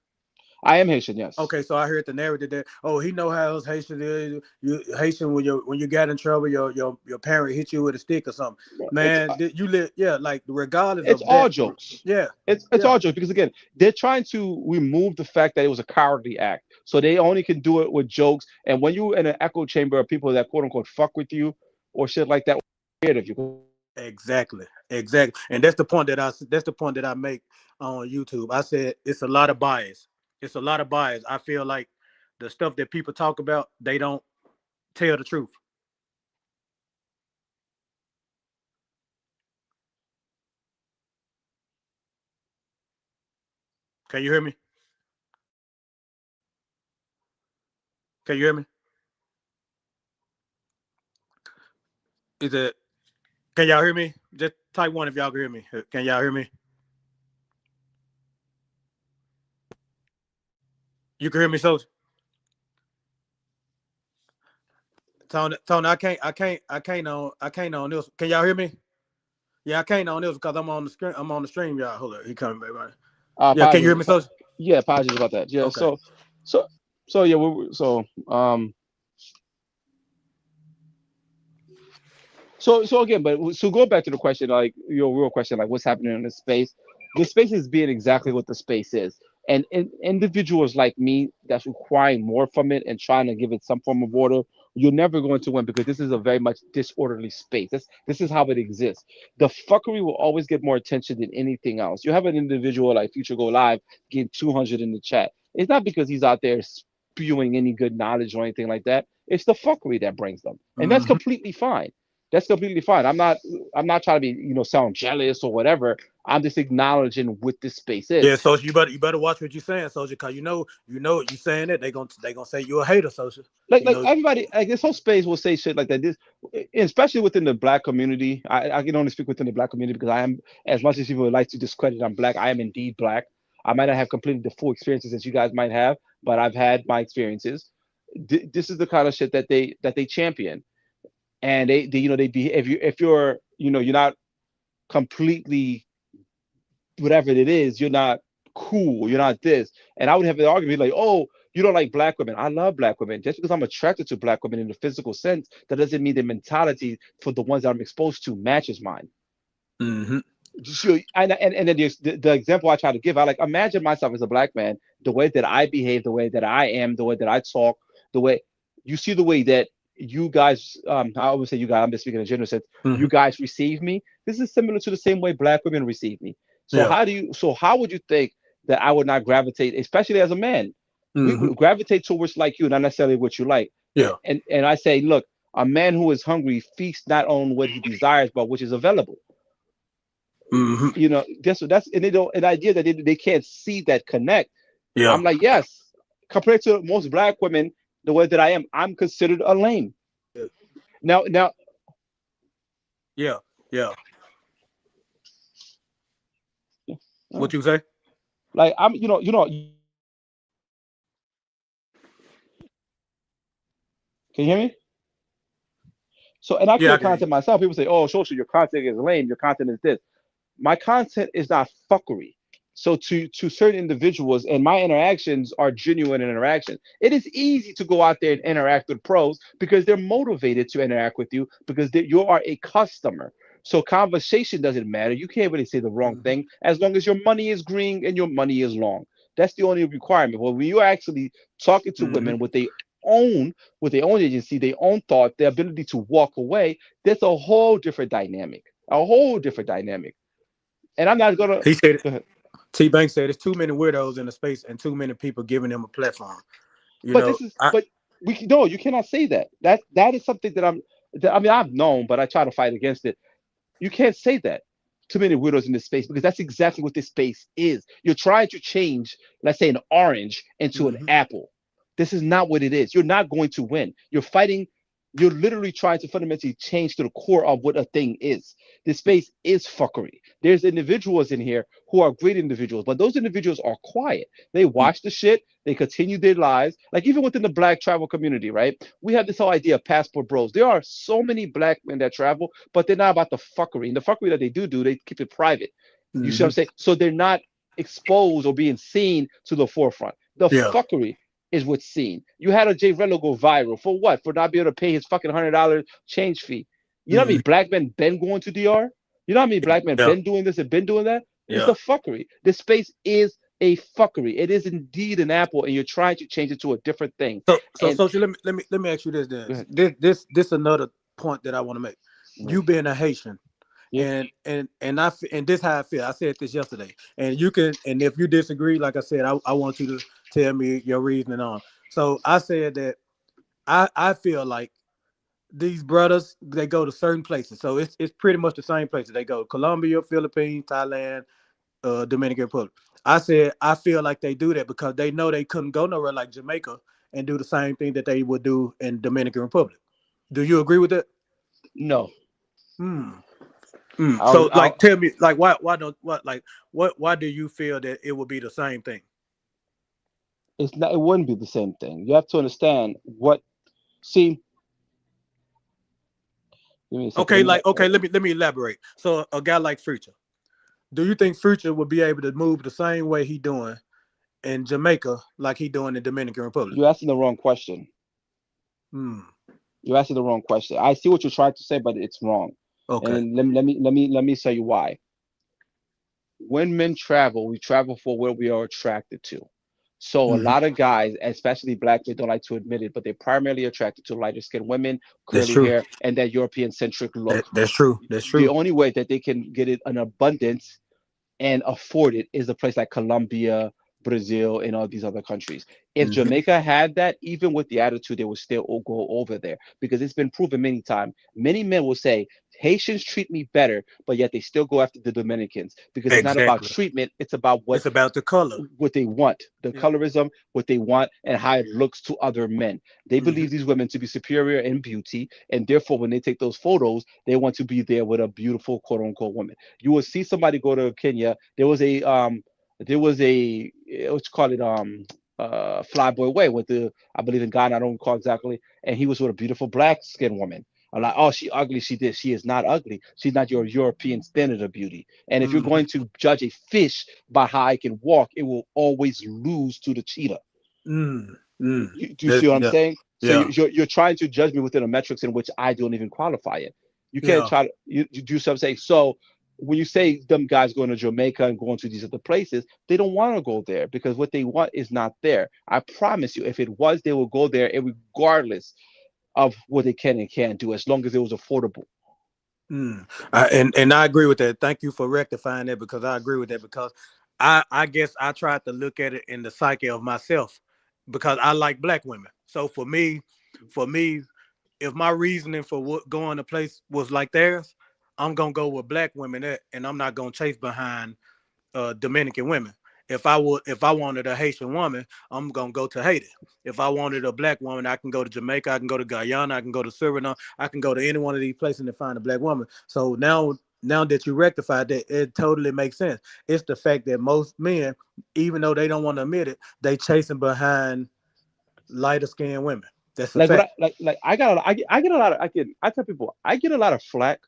I am Haitian, yes. Okay, so I heard the narrative that he know how us Haitian is. You Haitian when you got in trouble, your parent hit you with a stick or something. It's Man, you live like regardless it's of all that. jokes. Yeah, It's yeah, all jokes because again, they're trying to remove the fact that it was a cowardly act. So they only can do it with jokes. And when you're in an echo chamber of people that quote unquote fuck with you or shit like that, scared of you. exactly, exactly. And that's the point that I make on YouTube. I said it's a lot of bias. It's a lot of bias. I feel like the stuff that people talk about, they don't tell the truth. Can you hear me? Can you hear me? Is it? Can y'all hear me? Just type one if y'all can hear me. Can y'all hear me? You can hear me, so Tony, I can't on this. Can y'all hear me? Yeah, I can't on this because I'm on the screen. I'm on the stream, y'all. Hold up, he coming, baby. Yeah, can you hear Apologies. me, so? Yeah, apologies about that. Yeah. Okay. So, so yeah. So again, but so go back to the question, like your real question, like what's happening in this space. The space is being exactly what the space is, and individuals like me that's requiring more from it and trying to give it some form of order, you're never going to win because this is a very much disorderly space. This is how it exists. The fuckery will always get more attention than anything else. You have an individual like Future Go Live getting 200 in the chat. It's not because he's out there spewing any good knowledge or anything like that. It's the fuckery that brings them, and that's Mm-hmm. completely fine. That's completely fine. I'm not trying to be, sound jealous or whatever. I'm just acknowledging what this space is. Yeah, so you better watch what you're saying, Soldier, because you saying it, they gonna say you a hater, Social. Like everybody, like this whole space will say shit like that. This, especially within the black community. I can only speak within the black community because I am, as much as people would like to discredit I'm black, I am indeed black. I might not have completed the full experiences that you guys might have, but I've had my experiences. This is the kind of shit that they champion, and they be, if you're you're not completely whatever it is, you're not cool, you're not this. And I would have the argument like, oh, you don't like black women. I love black women. Just because I'm attracted to black women in the physical sense, that doesn't mean the mentality for the ones that I'm exposed to matches mine. Mm-hmm. So, and then the example I try to give, I like imagine myself as a black man, the way that I behave, the way that I am, the way that I talk, the way you see the way that you guys, I always say you guys, I'm just speaking in general sense, Mm-hmm. you guys receive me. This is similar to the same way black women receive me. So Yeah. how would you think that I would not gravitate, especially as a man? We Mm-hmm. would gravitate towards like you, not necessarily what you like. Yeah. And I say, look, a man who is hungry feasts not on what he desires, but which is available. Mm-hmm. That's and they don't an idea that they can't see that connect. Yeah. I'm like, yes, compared to most black women, the way that I am, I'm considered a lame. Now, Yeah. Yeah. uh, What you say? like I'm, Can you hear me? So, and I Yeah, I create can hear you. content myself. People say, "Oh, social, your content is lame. Your content is this." My content is not fuckery. So to certain individuals, and my interactions are genuine interactions. It is easy to go out there and interact with pros because they're motivated to interact with you because you are a customer. So conversation doesn't matter. You can't really say the wrong Mhm. thing as long as your money is green and your money is long. That's the only requirement. But when you're actually talking to Mhm. women own, with their own agency, their own thought, their ability to walk away, that's a whole different dynamic. A whole different dynamic. And I'm not gonna He said, go ahead. T Bank said, "There's too many weirdos in the space and too many people giving them a platform." You But know, this is I but no, you cannot say that. That is something I mean I've known, but I try to fight against it. You can't say that. Too many weirdos in this space because that's exactly what this space is. You're trying to change, let's say, an orange into an mhm. apple. This is not what it is. You're not going to win. You're fighting. You're literally trying to fundamentally change to the core of what a thing is. This space is fuckery. There's individuals in here who are great individuals, but those individuals are quiet. They watch the shit. They continue their lives. Like even within the black travel community, right? We have this whole idea of passport bros. There are so many black men that travel, but they're not about the fuckery. And the fuckery that they do, they keep it private. You see what I'm Mhm. saying? So they're not exposed or being seen to the forefront. The Yeah. fuckery is what's seen. You had a Jay Rello go viral for what? For not being able to pay his fucking $100 change fee. You know how many Mhm. black men been going to DR? You know how many black men Yeah. been doing this and been doing that? It's Yeah. the fuckery. This space is a fuckery. It is indeed an apple, and you're trying to change it to a different thing. So And social. Let me ask you this. Then go ahead. this another point that I want to make. Right. You being a Haitian, Yep. and this how I feel. I said this yesterday, and you can, and if you disagree, like I said, I want you to tell me your reasoning on. So I said that I feel like these brothers they go to certain places. So it's pretty much the same places. They go Colombia, Philippines, Thailand, Dominican Republic. I said I feel like they do that because they know they couldn't go nowhere like Jamaica and do the same thing that they would do in Dominican Republic. Do you agree with that? No. Hmm. Mm. I'll. So, I'll. like, tell me, like, why don't, what, like, why do you feel that it would be the same thing? It's not. It wouldn't be the same thing. You have to understand what. See. Give me a second. Okay, Let me. like, okay, let me elaborate. So, a guy like Future, do you think Future would be able to move the same way he doing in Jamaica like he doing in Dominican Republic? You're asking the wrong question. Hmm. You're asking the wrong question. I see what you're trying to say, but it's wrong. Okay. And let me tell you why. When men travel, we travel for what we are attracted to. So a Hmm. lot of guys, especially black men, don't like to admit it, but they're primarily attracted to lighter skinned women, That's curly true. hair, and that European centric look. That's true. That's The true. only way that they can get it in abundance and afford it is a place like Colombia, Brazil, and all these other countries. If Hmm. Jamaica had that, even with the attitude, they would still all go over there because it's been proven many times. Many men will say, Haitians treat me better, but yet they still go after the Dominicans because it's not about Exactly. treatment, it's about It's about the color. what they want, the Yeah. colorism, what they want, and how it looks to other men. They Hmm. believe these women to be superior in beauty, and therefore, when they take those photos, they want to be there with a beautiful quote unquote woman. You will see somebody go to Kenya. There was a what you call it Flyboy Way with the I believe in Ghana, I don't recall exactly, and he was with a beautiful black skinned woman. I'm like, oh, she ugly. She is not ugly. She's not your European standard of beauty. And if you're Hmm. going to judge a fish by how it can walk, it will always lose to the cheetah. Mm. Mm. Do you see what I'm Yeah. saying? So Yeah. you're trying to judge me within a metrics in which I don't even qualify it. You can't Yeah. try to you do what I'm saying. So when you say them guys going to Jamaica and going to these other places, they don't want to go there because what they want is not there. I promise you, if it was, they will go there regardless of what they can and can't do, as long as it was affordable. Mm. And I agree with that. Thank you for rectifying that because I agree with that because I guess I tried to look at it in the psyche of myself because I like black women. So for me, if my reasoning for what going to place was like theirs, I'm gonna go with black women and I'm not gonna chase behind Dominican women. If I wanted a Haitian woman, I'm gonna go to Haiti. If I wanted a black woman, I can go to Jamaica, I can go to Guyana, I can go to Suriname, I can go to any one of these places and find a black woman. So now that you rectified that, it totally makes sense. It's the fact that most men, even though they don't want to admit it, they chasing behind lighter skinned women. That's a Like what fact. I get a lot of I tell people I get a lot of flack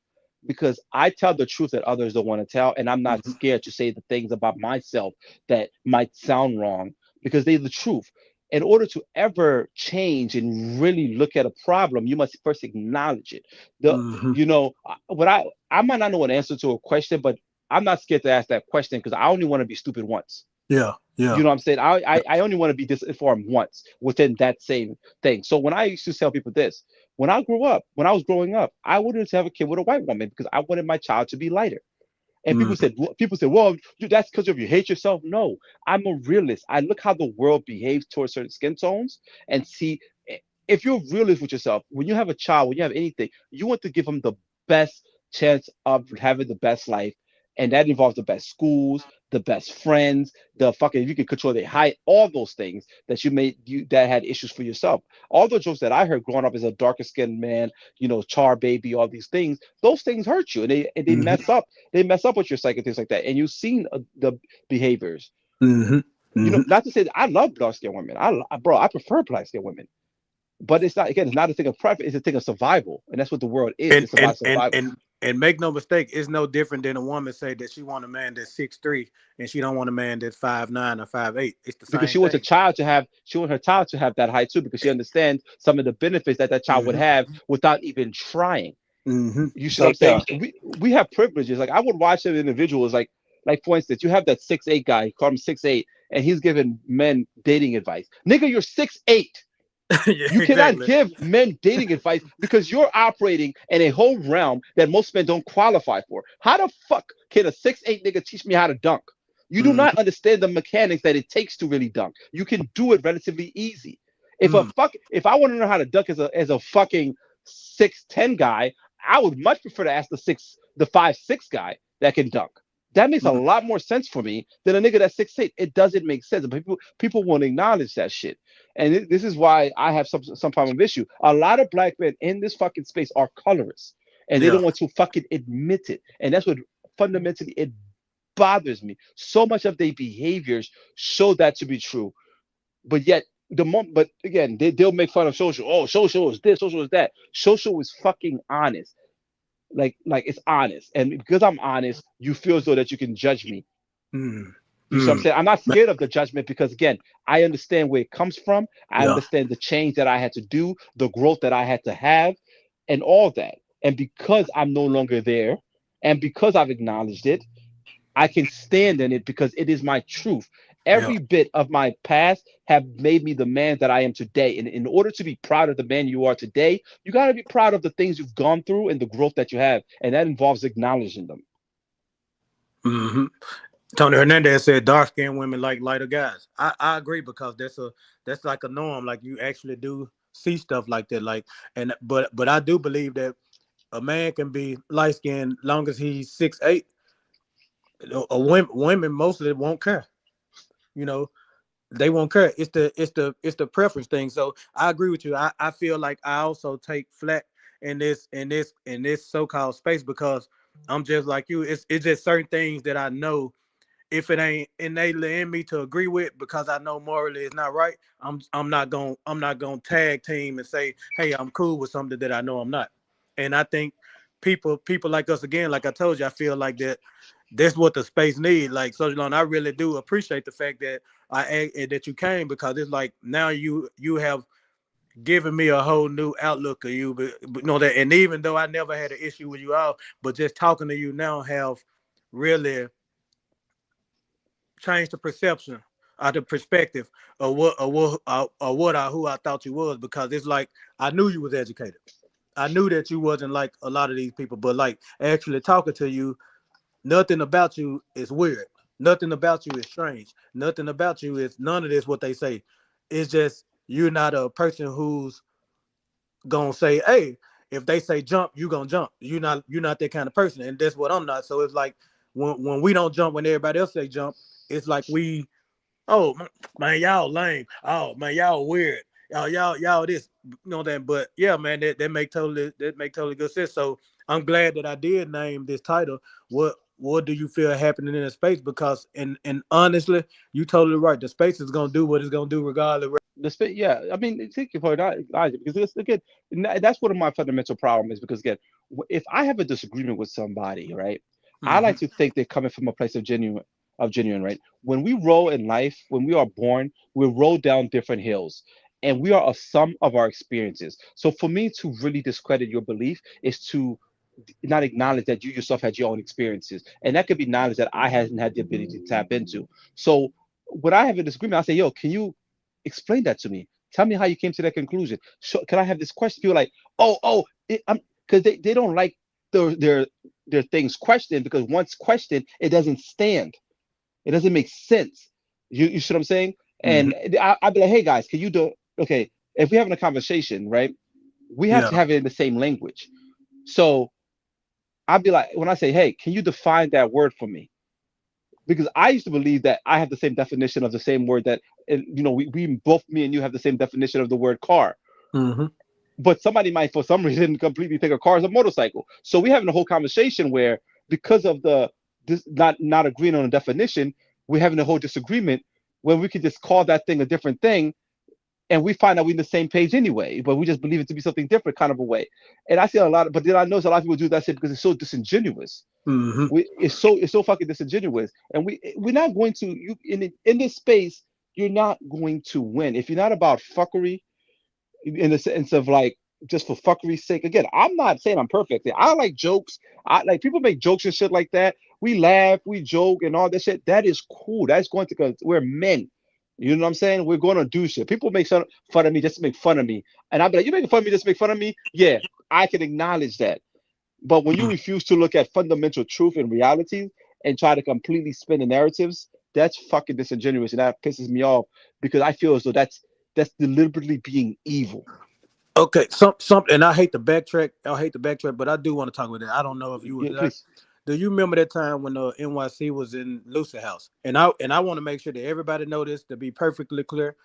because I tell the truth that others don't want to tell, and I'm not Mhm. scared to say the things about myself that might sound wrong because they're the truth. In order to ever change and really look at a problem, you must first acknowledge it. The Mhm. you know what I might not know an answer to a question, but I'm not scared to ask that question because I only want to be stupid once. Yeah. You Yeah. know what I'm saying? I only want to be disinformed once within that same thing. So when I used to tell people this, when I was growing up, I wanted to have a kid with a white woman because I wanted my child to be lighter. And Mhm. people said, well, that's because of you hate yourself. No, I'm a realist. I look how the world behaves towards certain skin tones and see if you're a realist with yourself, when you have a child, when you have anything, you want to give them the best chance of having the best life. And that involves the best schools, the best friends, the fucking you can control their height, all those things that you that had issues for yourself. All the jokes that I heard growing up as a darker skinned man, char baby, all these those things hurt you and they Mhm. mess up with your psyche and things like that. And you've seen the behaviors. Mhm. Mhm. Not to say that I love dark skinned women. Bro, I prefer black skinned women. But it's not again, it's not a thing of preference, it's a thing of survival. And that's what the world is. And It's and about and survival. and and make no mistake, it's no different than a woman say that she want a man that's 6'3" and she don't want a man that's 5'9" or 5'8". It's the Because same thing. she wants her child to have that height too, because she understands some of the benefits that that child would Mhm. have without even trying. Mhm. You see what I'm So saying? We have privileges. Like I would watch an individuals like for instance, you have that 6'8" guy, you call him 6'8", and he's giving men dating advice. Nigga, you're 6'8". yeah, You cannot exactly. give men dating advice because you're operating in a whole realm that most men don't qualify for. How the fuck can a 6'8" nigga teach me how to dunk? You do not Mhm. understand the mechanics that it takes to really dunk. You can do it relatively easy. Mm. If I want to know how to dunk as a fucking 6'10" guy, I would much prefer to ask the 5'6" guy that can dunk. That makes a Mm. lot more sense for me than a nigga that's 6'8". It doesn't make sense. But people won't acknowledge that shit. And this is why I have some problem with issue. A lot of black men in this fucking space are colorists, and they Yeah. don't want to fucking admit it. And that's what fundamentally it bothers me. So much of their behaviors show that to be true, but yet but again, they'll make fun of social. Oh, social is this, social is that. Social is fucking honest. Like it's honest, and because I'm honest, you feel as though that you can judge me. Mm. You see what I'm Mm. saying? I'm not scared of the judgment because again, I understand where it comes from. I Yeah. understand the change that I had to do, the growth that I had to have, and all that. And because I'm no longer there, and because I've acknowledged it, I can stand in it because it is my truth. Yeah. Every bit of my past have made me the man that I am today. And in order to be proud of the man you are today, you got to be proud of the things you've gone through and the growth that you have. And that involves acknowledging them. Hmm. Tony Hernandez said dark skinned women like lighter guys. I agree because that's like a norm. Like you actually do see stuff like that. Like and but I do believe that a man can be light skinned long as he's 6'8". Women mostly won't care. You know, they won't care. It's the preference thing. So I agree with you. I feel like I also take flack in this so called space because I'm just like you. It's just certain things that I know if it ain't innately in me to agree with because I know morally it's not right. I'm not gonna tag team and say, hey, I'm cool with something that I know I'm not. And I think people like us again, like I told you, I feel like that's what the space needs. Like so, I really do appreciate the fact that that you came because it's like now you have given me a whole new outlook of you. But that, and even though I never had an issue with you all, but just talking to you now have really change the perception or the perspective of who I thought you was because it's like I knew you was educated. I knew that you wasn't like a lot of these people, but like actually talking to you, nothing about you is weird. Nothing about you is strange. Nothing about you is none of this what they say. It's just you're not a person who's gonna say, hey, if they say jump, you gonna jump. You're not that kind of person, and that's what I'm not. So it's like when we don't jump when everybody else say jump, it's like we oh man, y'all lame. Oh man, y'all weird. Y'all this, that. But yeah, man, that make totally good sense. So I'm glad that I did name this title. What what do you feel happening in the space? Because and honestly, you totally right. The space is gonna do what it's gonna do regardless. The space, yeah. I mean, thank you for that, Isaac, because again, that's one of my fundamental problem is because again, if I have a disagreement with somebody, right, I Hmm. like to think they're coming from a place of genuine, right. When we roll in life, when we are born, we roll down different hills, and we are a sum of our experiences. So for me to really discredit your belief is to not acknowledge that you yourself had your own experiences, and that could be knowledge that I hadn't had the ability to tap into. So when I have a disagreement, I say, "Yo, can you explain that to me? Tell me how you came to that conclusion. So can I have this question?" People are like, "Oh, I'm," because they don't like their things questioned, because once questioned, it doesn't stand. It doesn't make sense. You see what I'm saying? Hmm. And I'd be like, "Hey guys, can you do okay? If we're having a conversation, right? We have Yeah. to have it in the same language." So I'd be like, when I say, "Hey, can you define that word for me?" Because I used to believe that I have the same definition of the same word that, and we both, me and you, have the same definition of the word car. Hmm. But somebody might, for some reason, completely think a car is a motorcycle. So we're having a whole conversation where, because of the this not agreeing on a definition, we're having a whole disagreement when we could just call that thing a different thing, and we find out we're in the same page anyway, but we just believe it to be something different, kind of a way. And I see a lot of, but then I notice a lot of people do that shit because it's so disingenuous. Hmm. It's so fucking disingenuous, and we're not going to, you in this space. You're not going to win if you're not about fuckery, in the sense of like, just for fuckery's sake. Again, I'm not saying I'm perfect. I like jokes. I like people make jokes and shit like that. We laugh, we joke, and all that shit. That is cool. That's going to, because we're men. You know what I'm saying? We're going to do shit. People make fun of me just to make fun of me, and I'll be like, "You making fun of me just to make fun of me?" Yeah, I can acknowledge that. But when you refuse to look at fundamental truth and realities and try to completely spin the narratives, that's fucking disingenuous, and that pisses me off, because I feel as though that's deliberately being evil. Okay, and I hate to backtrack. I hate to backtrack, but I do want to talk about that. I don't know if you were Yeah, there. please. Do you remember that time when the NYC was in Lucy House? And I want to make sure that everybody know this, to be perfectly clear,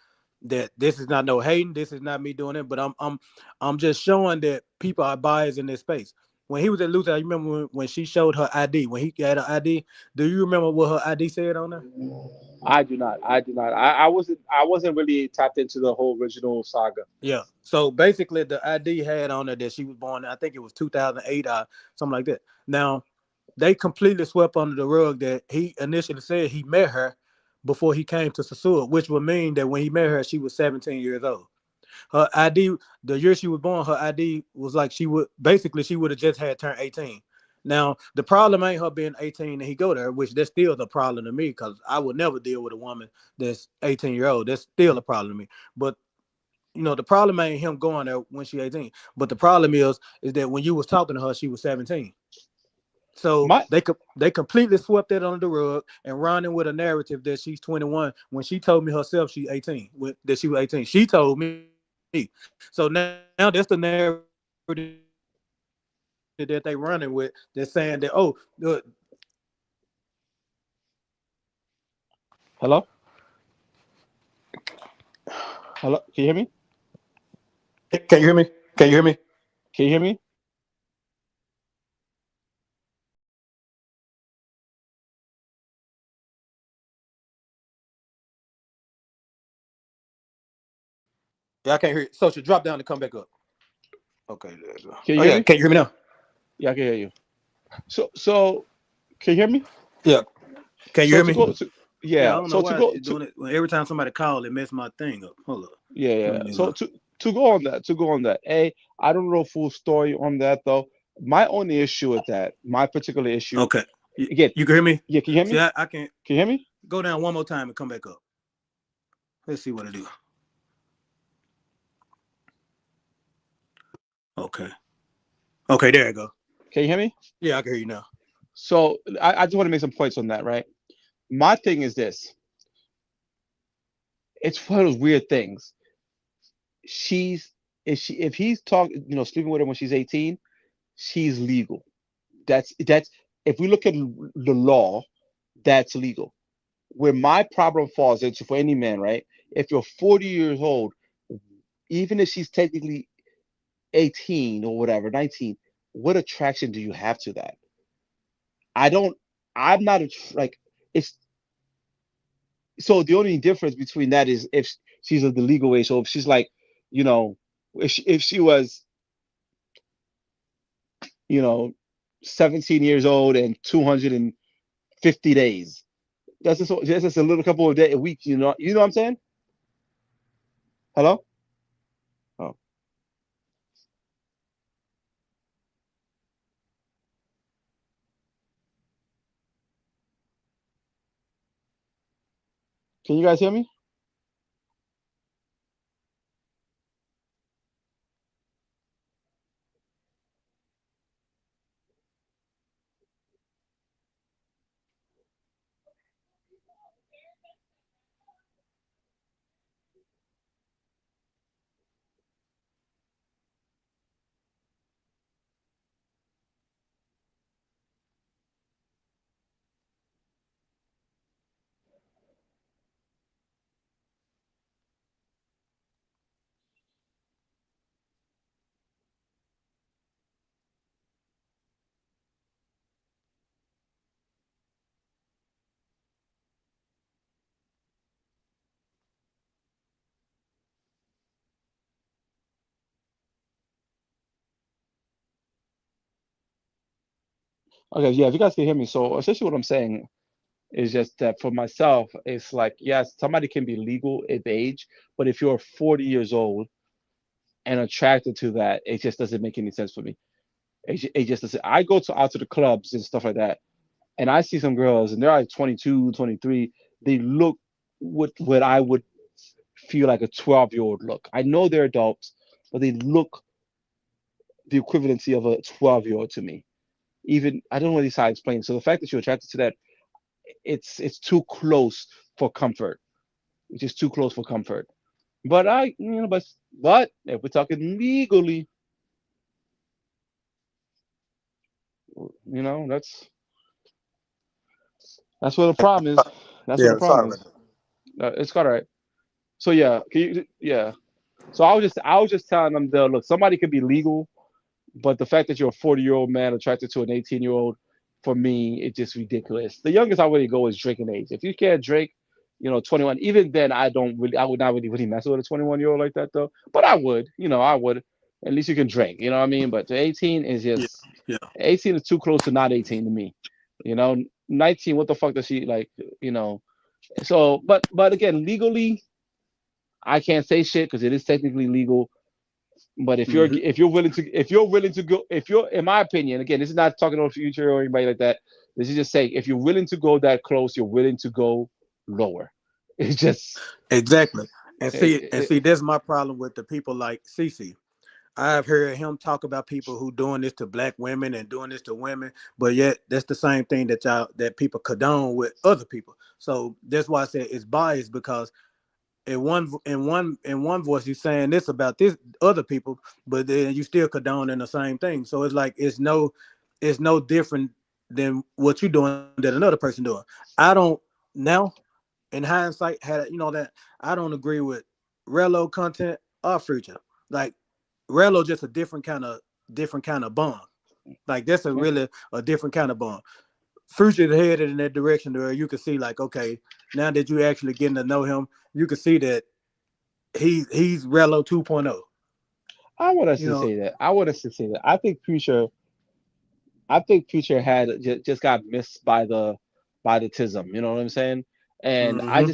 that this is not no hating. This is not me doing it, but I'm just showing that people are biased in this space. When he was at Lucy House, you remember when she showed her ID? When he had her ID, do you remember what her ID said on there? I do not. I do not. I wasn't really tapped into the whole original saga. Yeah. So basically, the ID had on there that she was born. I think it was 2008 or something like that. Now, they completely swept under the rug that he initially said he met her before he came to Sasua, which would mean that when he met her, she was 17 years old. Her ID, the year she was born, her ID was like she would have just had turned 18. Now, the problem ain't her being 18 and he go there, which that's still the problem to me, because I would never deal with a woman that's 18-year old. That's still a problem to me. But the problem ain't him going there when she 18. But the problem is that when you was talking to her, she was 17. So My they completely swept that under the rug and running with a narrative that she's 21 when she told me herself she's 18. That she was 18. She told me. So now that's the narrative that they running with. They're saying that, hello, hello. Can you hear me? can you hear me? Can you hear me? Can you hear me? Yeah, I can't hear you. So she drop down and come back up. Okay, there you go. Can you Oh hear yeah, me? can you hear me now? Yeah, I can hear you. So can you hear me? Yeah, can you So hear to me? go to Yeah, I Yeah. don't know So to why go it's to doing it. Every time somebody call, it mess my thing up. Hold up. Yeah, Let yeah. me So to go on that. I don't know full story on that though. My only issue with that, my particular issue, Okay. You, again, you can hear me? yeah, can you hear See, me? I can Can you hear me? go down one more time and come back up. Let's see what it do. Okay. Okay, there you go. Can you hear me? Yeah, I can hear you now. So I just want to make some points on that, right? My thing is this. It's one of those weird things. She's if he's talking, sleeping with her when she's 18, she's legal. That's if we look at the law, that's legal. Where my problem falls into, for any man, right? If you're 40 years old, even if she's technically 18 or whatever, 19, what attraction do you have to that? I don't. I'm not like it's so the only difference between that is if she's of the legal age. So if she's like, you know, if she was, you know, 17 years old and 250 days, that's just a little couple of days a week. You know what I'm saying? Hello? Oh, can you guys hear me? Okay, yeah, if you guys can hear me. So essentially what I'm saying is just that for myself, it's like, yes, somebody can be legal at age, but if you're 40 years old and attracted to that, it just doesn't make any sense for me. It just doesn't. I go out to the clubs and stuff like that, and I see some girls, and they're like 22, 23. They look what I would feel like a 12-year-old look. I know they're adults, but they look the equivalency of a 12-year-old to me. Even I don't know really how to explain. So the fact that you're attracted to that, it's too close for comfort. It's just too close for comfort. But but if we're talking legally, that's where the problem is. That's what the Yeah, problem sorry about is. that. It's all right. So yeah, yeah. So I was just telling them that look, somebody could be legal, but the fact that you're a 40-year-old man attracted to an 18-year-old, for me, it's just ridiculous. The youngest I really go is drinking age. If you can't drink, 21. Even then, I would not really mess with a 21-year-old like that though. But I would. At least you can drink. You know what I mean? But the 18 is Yeah, just yeah. 18 is too close to not 18 to me. 19. What the fuck does she like? You know. So, but again, legally, I can't say shit because it is technically legal. But if you're Hmm. willing to go, if you're in my opinion, again, this is not talking about the future or anybody like that. This is just saying if you're willing to go that close, you're willing to go lower. It's just Exactly. And it, see, that's my problem with the people like Cece. I've heard him talk about people who doing this to black women and doing this to women, but yet that's the same thing that people condone with other people. So that's why I said it's biased because in one voice he's saying this about this other people, but then you still condoning the same thing. So it's like it's no different than what you're doing that another person doing. I don't now in hindsight had that I don't agree with Relo content or Future. Like Relo just a different kind of bond. Like that's a really a different kind of bond. Future headed in that direction where you can see like, okay, now that you actually getting to know him, you can see that he's Relo 2.0. I want us You to know. say that. I want us to say that. I think Future had just got missed by the tism. You know what I'm saying? And Hmm. I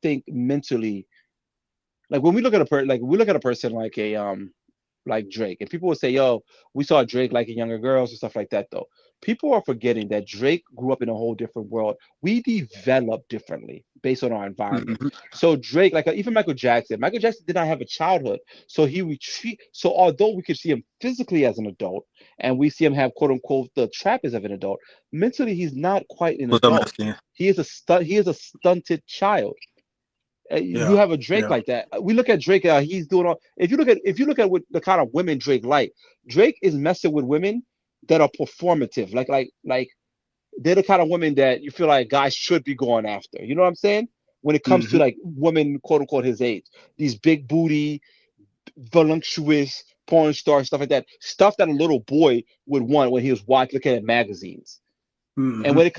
think mentally, like when we look at a person like Drake, and people would say, "Yo, we saw Drake liking younger girls and stuff like that." Though people are forgetting that Drake grew up in a whole different world. We develop differently based on our environment. Hmm. So Drake, like even Michael Jackson did not have a childhood, so he retreat. So although we could see him physically as an adult, and we see him have quote unquote the trappings of an adult, mentally he's not quite an What's up, adult. Mexican? He is a stunted child. You Yeah, have a Drake yeah. like that. We look at Drake. He's doing all. If you look at what the kind of women Drake like, Drake is messing with women that are performative. Like they're the kind of women that you feel like guys should be going after. You know what I'm saying? When it comes to Hmm. like women, quote unquote, his age, these big booty, voluptuous porn star stuff like that, stuff that a little boy would want when he was watching looking at magazines. And Mm-hmm. when it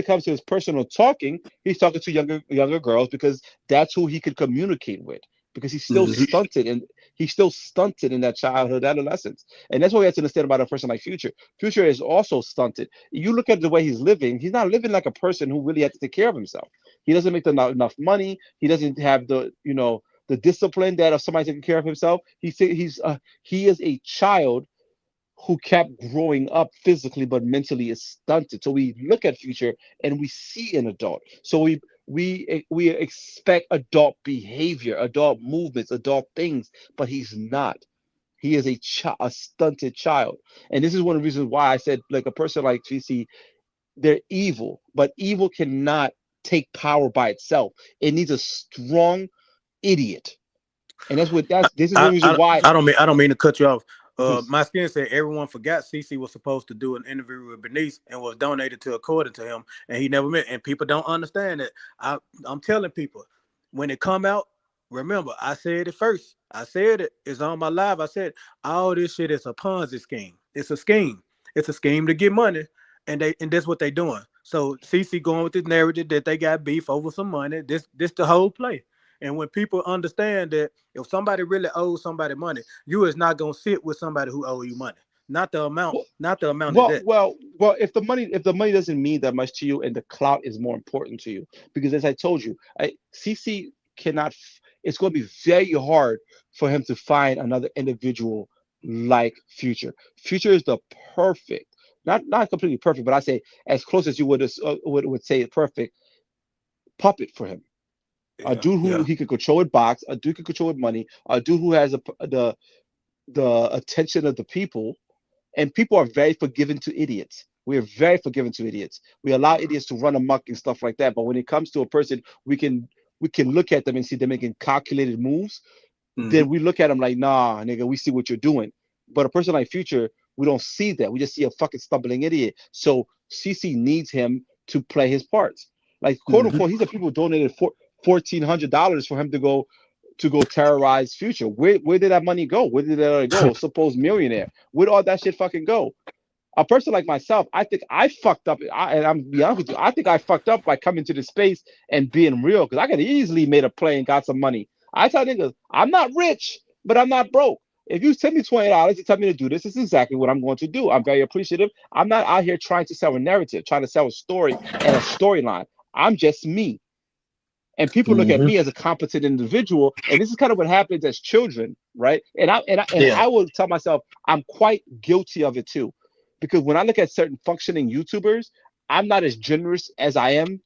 comes to his personal talking, he's talking to younger girls because that's who he could communicate with. Because Mm-hmm. he's still stunted in that childhood, adolescence, and that's what we have to understand about a person like Future. Future is also stunted. You look at the way he's living; he's not living like a person who really has to take care of himself. He doesn't make enough money. He doesn't have the discipline that of somebody taking care of himself. He is a child who kept growing up physically but mentally is stunted. So we look at Future and we see an adult. So we expect adult behavior, adult movements, adult things, but he's not. He is a stunted child, and this is one of the reasons why I said like a person like GC, they're evil, but evil cannot take power by itself. It needs a strong idiot, and this is one reason why. I don't mean to cut you off. Please. My skin said everyone forgot CC was supposed to do an interview with Bernice and was donated to according to him, and he never met. And people don't understand that. I'm telling people when it come out. Remember, I said it first. I said it. It's on my live. I said all this shit is a Ponzi scheme. It's a scheme. It's a scheme to get money, and that's what they doing. So CC going with this narrative that they got beef over some money. This the whole play. And when people understand that if somebody really owes somebody money, you is not gonna sit with somebody who owe you money. Not the amount. Well, Not the amount is well, that. well, well. If the money doesn't mean that much to you, and the clout is more important to you, because as I told you, CC cannot. It's going to be very hard for him to find another individual like Future. Future is the perfect, not completely perfect, but I say as close as you would say perfect puppet for him. A Yeah, dude who yeah. he could control with box, a dude who could control with money, a dude who has the attention of the people, and people are very forgiving to idiots. We are very forgiving to idiots. We allow idiots to run amok and stuff like that. But when it comes to a person, we can look at them and see them making calculated moves. Mm-hmm. Then we look at them like, nah, nigga, we see what you're doing. But a person like Future, we don't see that. We just see a fucking stumbling idiot. So CC needs him to play his parts. Like quote Mm-hmm. unquote, he's the people donated $1,400 for him to go terrorize Future. Where did that money go? Where did that go? Supposed millionaire. Where did all that shit fucking go? A person like myself, I think I fucked up. And I'm be honest with you, I think I fucked up by coming to this space and being real because I could easily made a play and got some money. I tell niggas, I'm not rich, but I'm not broke. If you send me $20 to tell me to do this is exactly what I'm going to do. I'm very appreciative. I'm not out here trying to sell a narrative, trying to sell a story and a storyline. I'm just me. And people look at Mm-hmm. me as a competent individual, and this is kind of what happens as children, right? And I Yeah. will tell myself I'm quite guilty of it too, because when I look at certain functioning YouTubers, I'm not as generous as I am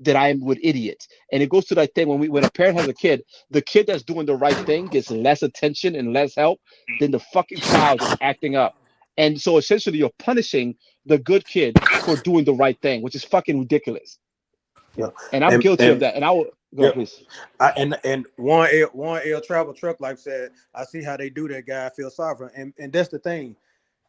that I am with idiots. And it goes to that thing when a parent has a kid, the kid that's doing the right thing gets less attention and less help than the fucking child that's acting up. And so essentially, you're punishing the good kid for doing the right thing, which is fucking ridiculous. Yeah. And I'm guilty of And that. And I will go yeah. ahead, please. And one L travel truck life said, I see how they do that guy. I feel sorry for him. And that's the thing.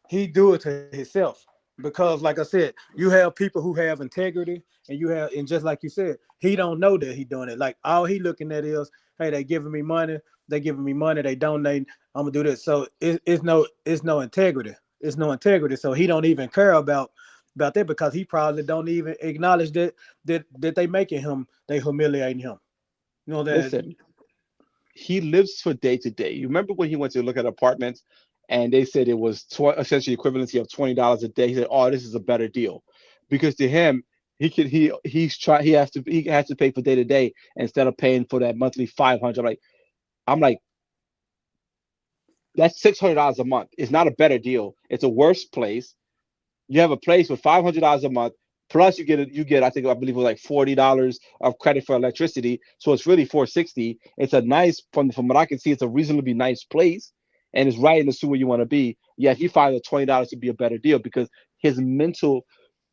He do it to himself because like I said, you have people who have integrity and just like you said, he don't know that he doing it. Like all he looking at is, hey, they giving me money, they donate, I'm gonna do this. So it's no integrity. It's no integrity. So he don't even care about that because he probably don't even acknowledge that they making him, they humiliating him. You know that. Listen, he lives for day to day. You remember when he went to look at apartments and they said it was essentially equivalency of $20 a day. He said, "Oh, this is a better deal," because to him, he has to pay for day to day instead of paying for that monthly 500. I'm like that's $600 a month. It's not a better deal. It's a worse place. You have a place with $500 a month. Plus, you get I believe it was like $40 of credit for electricity, so it's really 460. It's a nice from what I can see, it's a reasonably nice place, and it's right in the sewer you want to be. Yet he finds the $20 to be a better deal because his mental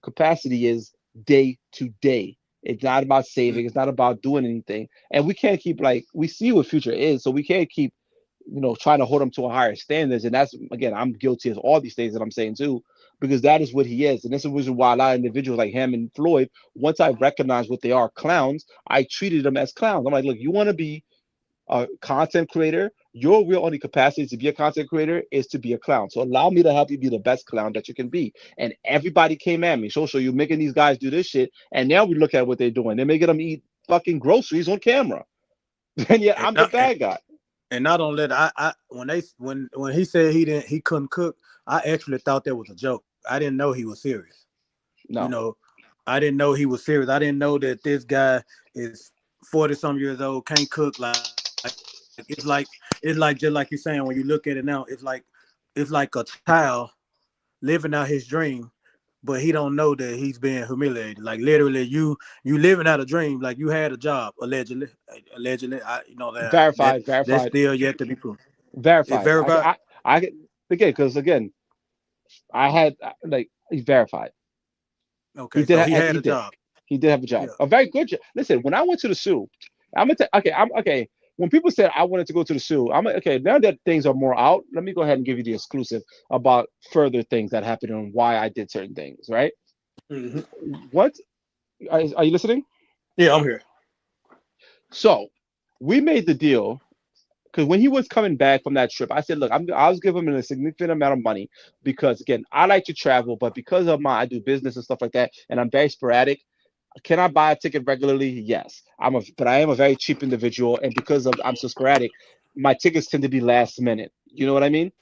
capacity is day to day. It's not about saving. It's not about doing anything, and we can't keep like we see what future is, so we can't keep trying to hold him to a higher standards. And that's again, I'm guilty of all these things that I'm saying too, because that is what he is. And this is the reason why a lot of individuals like him and Floyd, once I recognize what they are, clowns, I treated them as clowns. I'm like, look, you want to be a content creator, Your real only capacity to be a content creator is to be a clown. So allow me to help you be the best clown that you can be. And everybody came at me. So you're making these guys do this shit. And now we look at what they're doing. They're making them eat fucking groceries on camera. And yet And I'm the not, bad guy. and not only that, I when he said he couldn't cook, I actually thought that was a joke. I didn't know he was serious. You No. know, I didn't know he was serious. I didn't know that this guy is 40 some years old, can't cook. Like it's like just like you're saying, when you look at it now, it's like a child living out his dream, but he don't know that he's being humiliated. Like literally, you living out a dream, like you had a job allegedly. That Verified, that's verified, still yet to be proven. It verified. verified. I again, because again, I had like he's verified. He Okay, did. so he had He a did. job. He did have a job, Yeah. a very good job. Listen, when I went to the zoo, I'm gonna okay. I'm okay. When people said I wanted to go to the zoo, I'm okay. Now that things are more out, let me go ahead and give you the exclusive about further things that happened and why I did certain things. Right? Hmm. What are you listening? Yeah, I'm here. So we made the deal because when he was coming back from that trip, I said, "Look, I was giving him a significant amount of money because, again, I like to travel, but because of I do business and stuff like that, and I'm very sporadic. Can I buy a ticket regularly? Yes. But I am a very cheap individual, and because of I'm so sporadic, my tickets tend to be last minute. You know what I mean?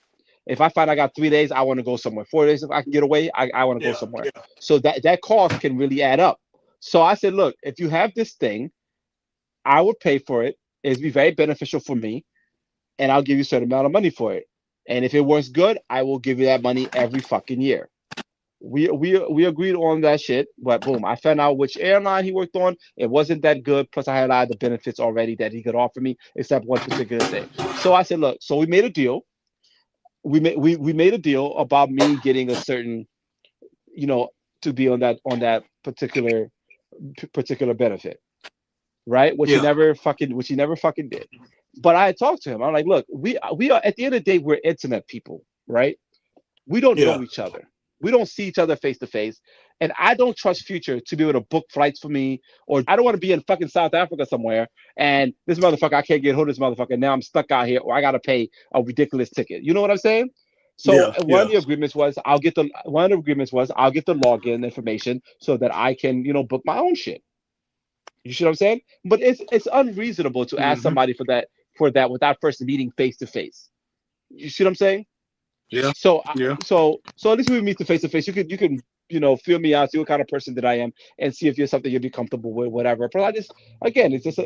If I find I got 3 days, I want to go somewhere. 4 days, if I can get away, I want to go Yeah, somewhere. yeah, So that cost can really add up. So I said, look, if you have this thing, I would pay for it. It'd be very beneficial for me, and I'll give you a certain amount of money for it. And if it works good, I will give you that money every fucking year. We agreed on that shit, but boom, I found out which airline he worked on. It wasn't that good. Plus, I had all the benefits already that he could offer me, except one particular thing. So I said, look, so we made a deal. We made a deal about me getting a certain, you know, to be on that particular benefit, right? yeah, Which he never fucking did. But I talked to him. I'm like, look, we are at the end of the day, we're internet people, right? We don't yeah, know each other. We don't see each other face to face. And I don't trust Future to be able to book flights for me, or I don't want to be in fucking South Africa somewhere and this motherfucker, I can't get hold of this motherfucker. Now I'm stuck out here, or I got to pay a ridiculous ticket. You know what I'm saying? So yeah, yeah, one of the agreements was I'll get the login information so that I can, book my own shit. You see what I'm saying? But it's unreasonable to ask hmm, somebody for that without first meeting face to face. You see what I'm saying? yeah, So yeah, so at least we meet the face to face. You can feel me out, see what kind of person that I am, and see if you're something you'll be comfortable with, whatever. But I just again, it's just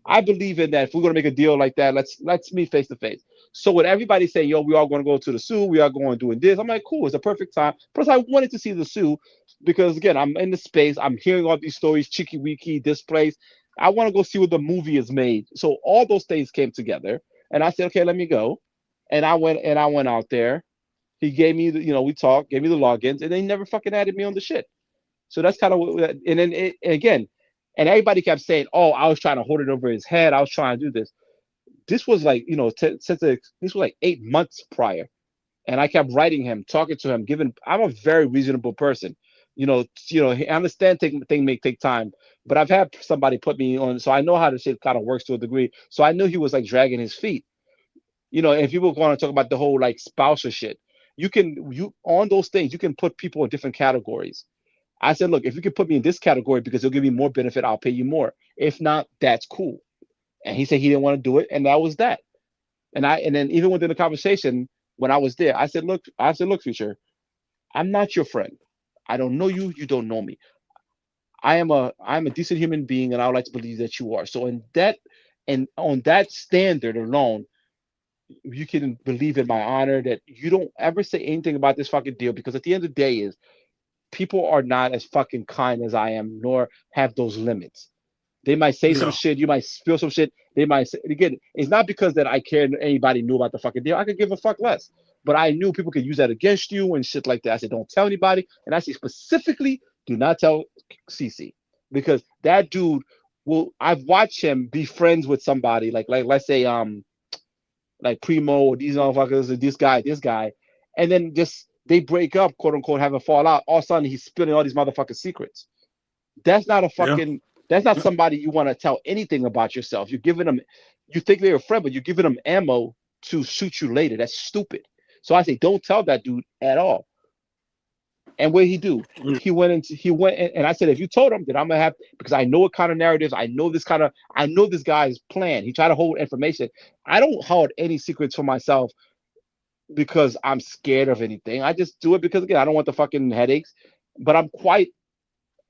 I believe in that. If we're gonna make a deal like that, let's meet face to face. So when everybody say, yo, we are gonna go to the zoo, we are going doing this, I'm like, cool, it's a perfect time. Plus, I wanted to see the zoo because again, I'm in the space, I'm hearing all these stories, Chiki Wiki, this place. I want to go see what the movie is made. So all those things came together, and I said, okay, let me go. And I went out there. He gave me we talked, gave me the logins, and they never fucking added me on the shit. So that's kind of what, and then again, and everybody kept saying, "Oh, I was trying to hold it over his head. I was trying to do this." This was like, this was like 8 months prior, and I kept writing him, talking to him, giving. I'm a very reasonable person, I understand thing may take time, but I've had somebody put me on, so I know how the shit kind of works to a degree. So I knew he was like dragging his feet. If people want to talk about the whole like spousal shit, you on those things, you can put people in different categories. I said, look, if you can put me in this category because it'll give me more benefit, I'll pay you more. If not, that's cool. And he said he didn't want to do it, and that was that. And then even within the conversation when I was there, I said, look, Future, I'm not your friend. I don't know you. You don't know me. I'm a decent human being, and I would like to believe that you are. So in that and on that standard alone, you can believe in my honor that you don't ever say anything about this fucking deal, because at the end of the day is people are not as fucking kind as I am, nor have those limits. They might say some yeah, shit, you might spill some shit. They might say, again, it's not because that I care anybody knew about the fucking deal. I could give a fuck less. But I knew people could use that against you and shit like that. I said, don't tell anybody. And I said specifically, do not tell CC. Because that dude I've watched him be friends with somebody, like let's say like Primo, these motherfuckers, this guy, and then just they break up, quote unquote, have a fallout. All of a sudden, he's spilling all these motherfucking secrets. That's not a yeah, fucking. That's not somebody you want to tell anything about yourself. You're giving them. You think they're a friend, but you're giving them ammo to shoot you later. That's stupid. So I say, don't tell that dude at all. And what did he do? He went and I said, if you told him, then I'm gonna have, because I know what kind of narratives, I know this guy's plan. He tried to hold information. I don't hold any secrets for myself because I'm scared of anything. I just do it because again, I don't want the fucking headaches. But I'm quite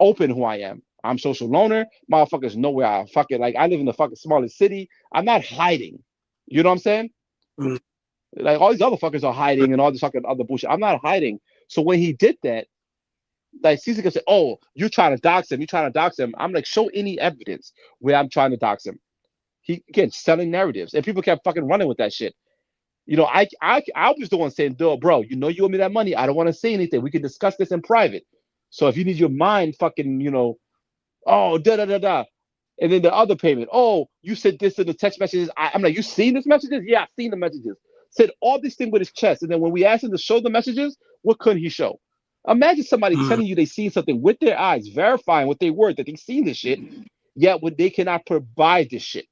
open who I am. I'm social loner. Motherfuckers know where I fucking, like, I live in the fucking smallest city. I'm not hiding. You know what I'm saying? Mm. Like all these other fuckers are hiding and all this fucking other bullshit. I'm not hiding. So when he did that, like Caesar can say, "Oh, you're trying to dox him. You're trying to dox him." I'm like, show any evidence where I'm trying to dox him. He again selling narratives, and people kept fucking running with that shit. You know, I was the one saying, bro, you know you owe me that money. I don't want to say anything. We can discuss this in private. So if you need your mind fucking, oh, da da da da. And then the other payment, oh, you said this in the text messages. I'm like, you seen these messages? Yeah, I seen the messages. Said all this thing with his chest. And then when we asked him to show the messages, what couldn't he show? Imagine somebody Mm. telling you they seen something with their eyes, verifying what they were, that they seen this shit, yet when they cannot provide this shit.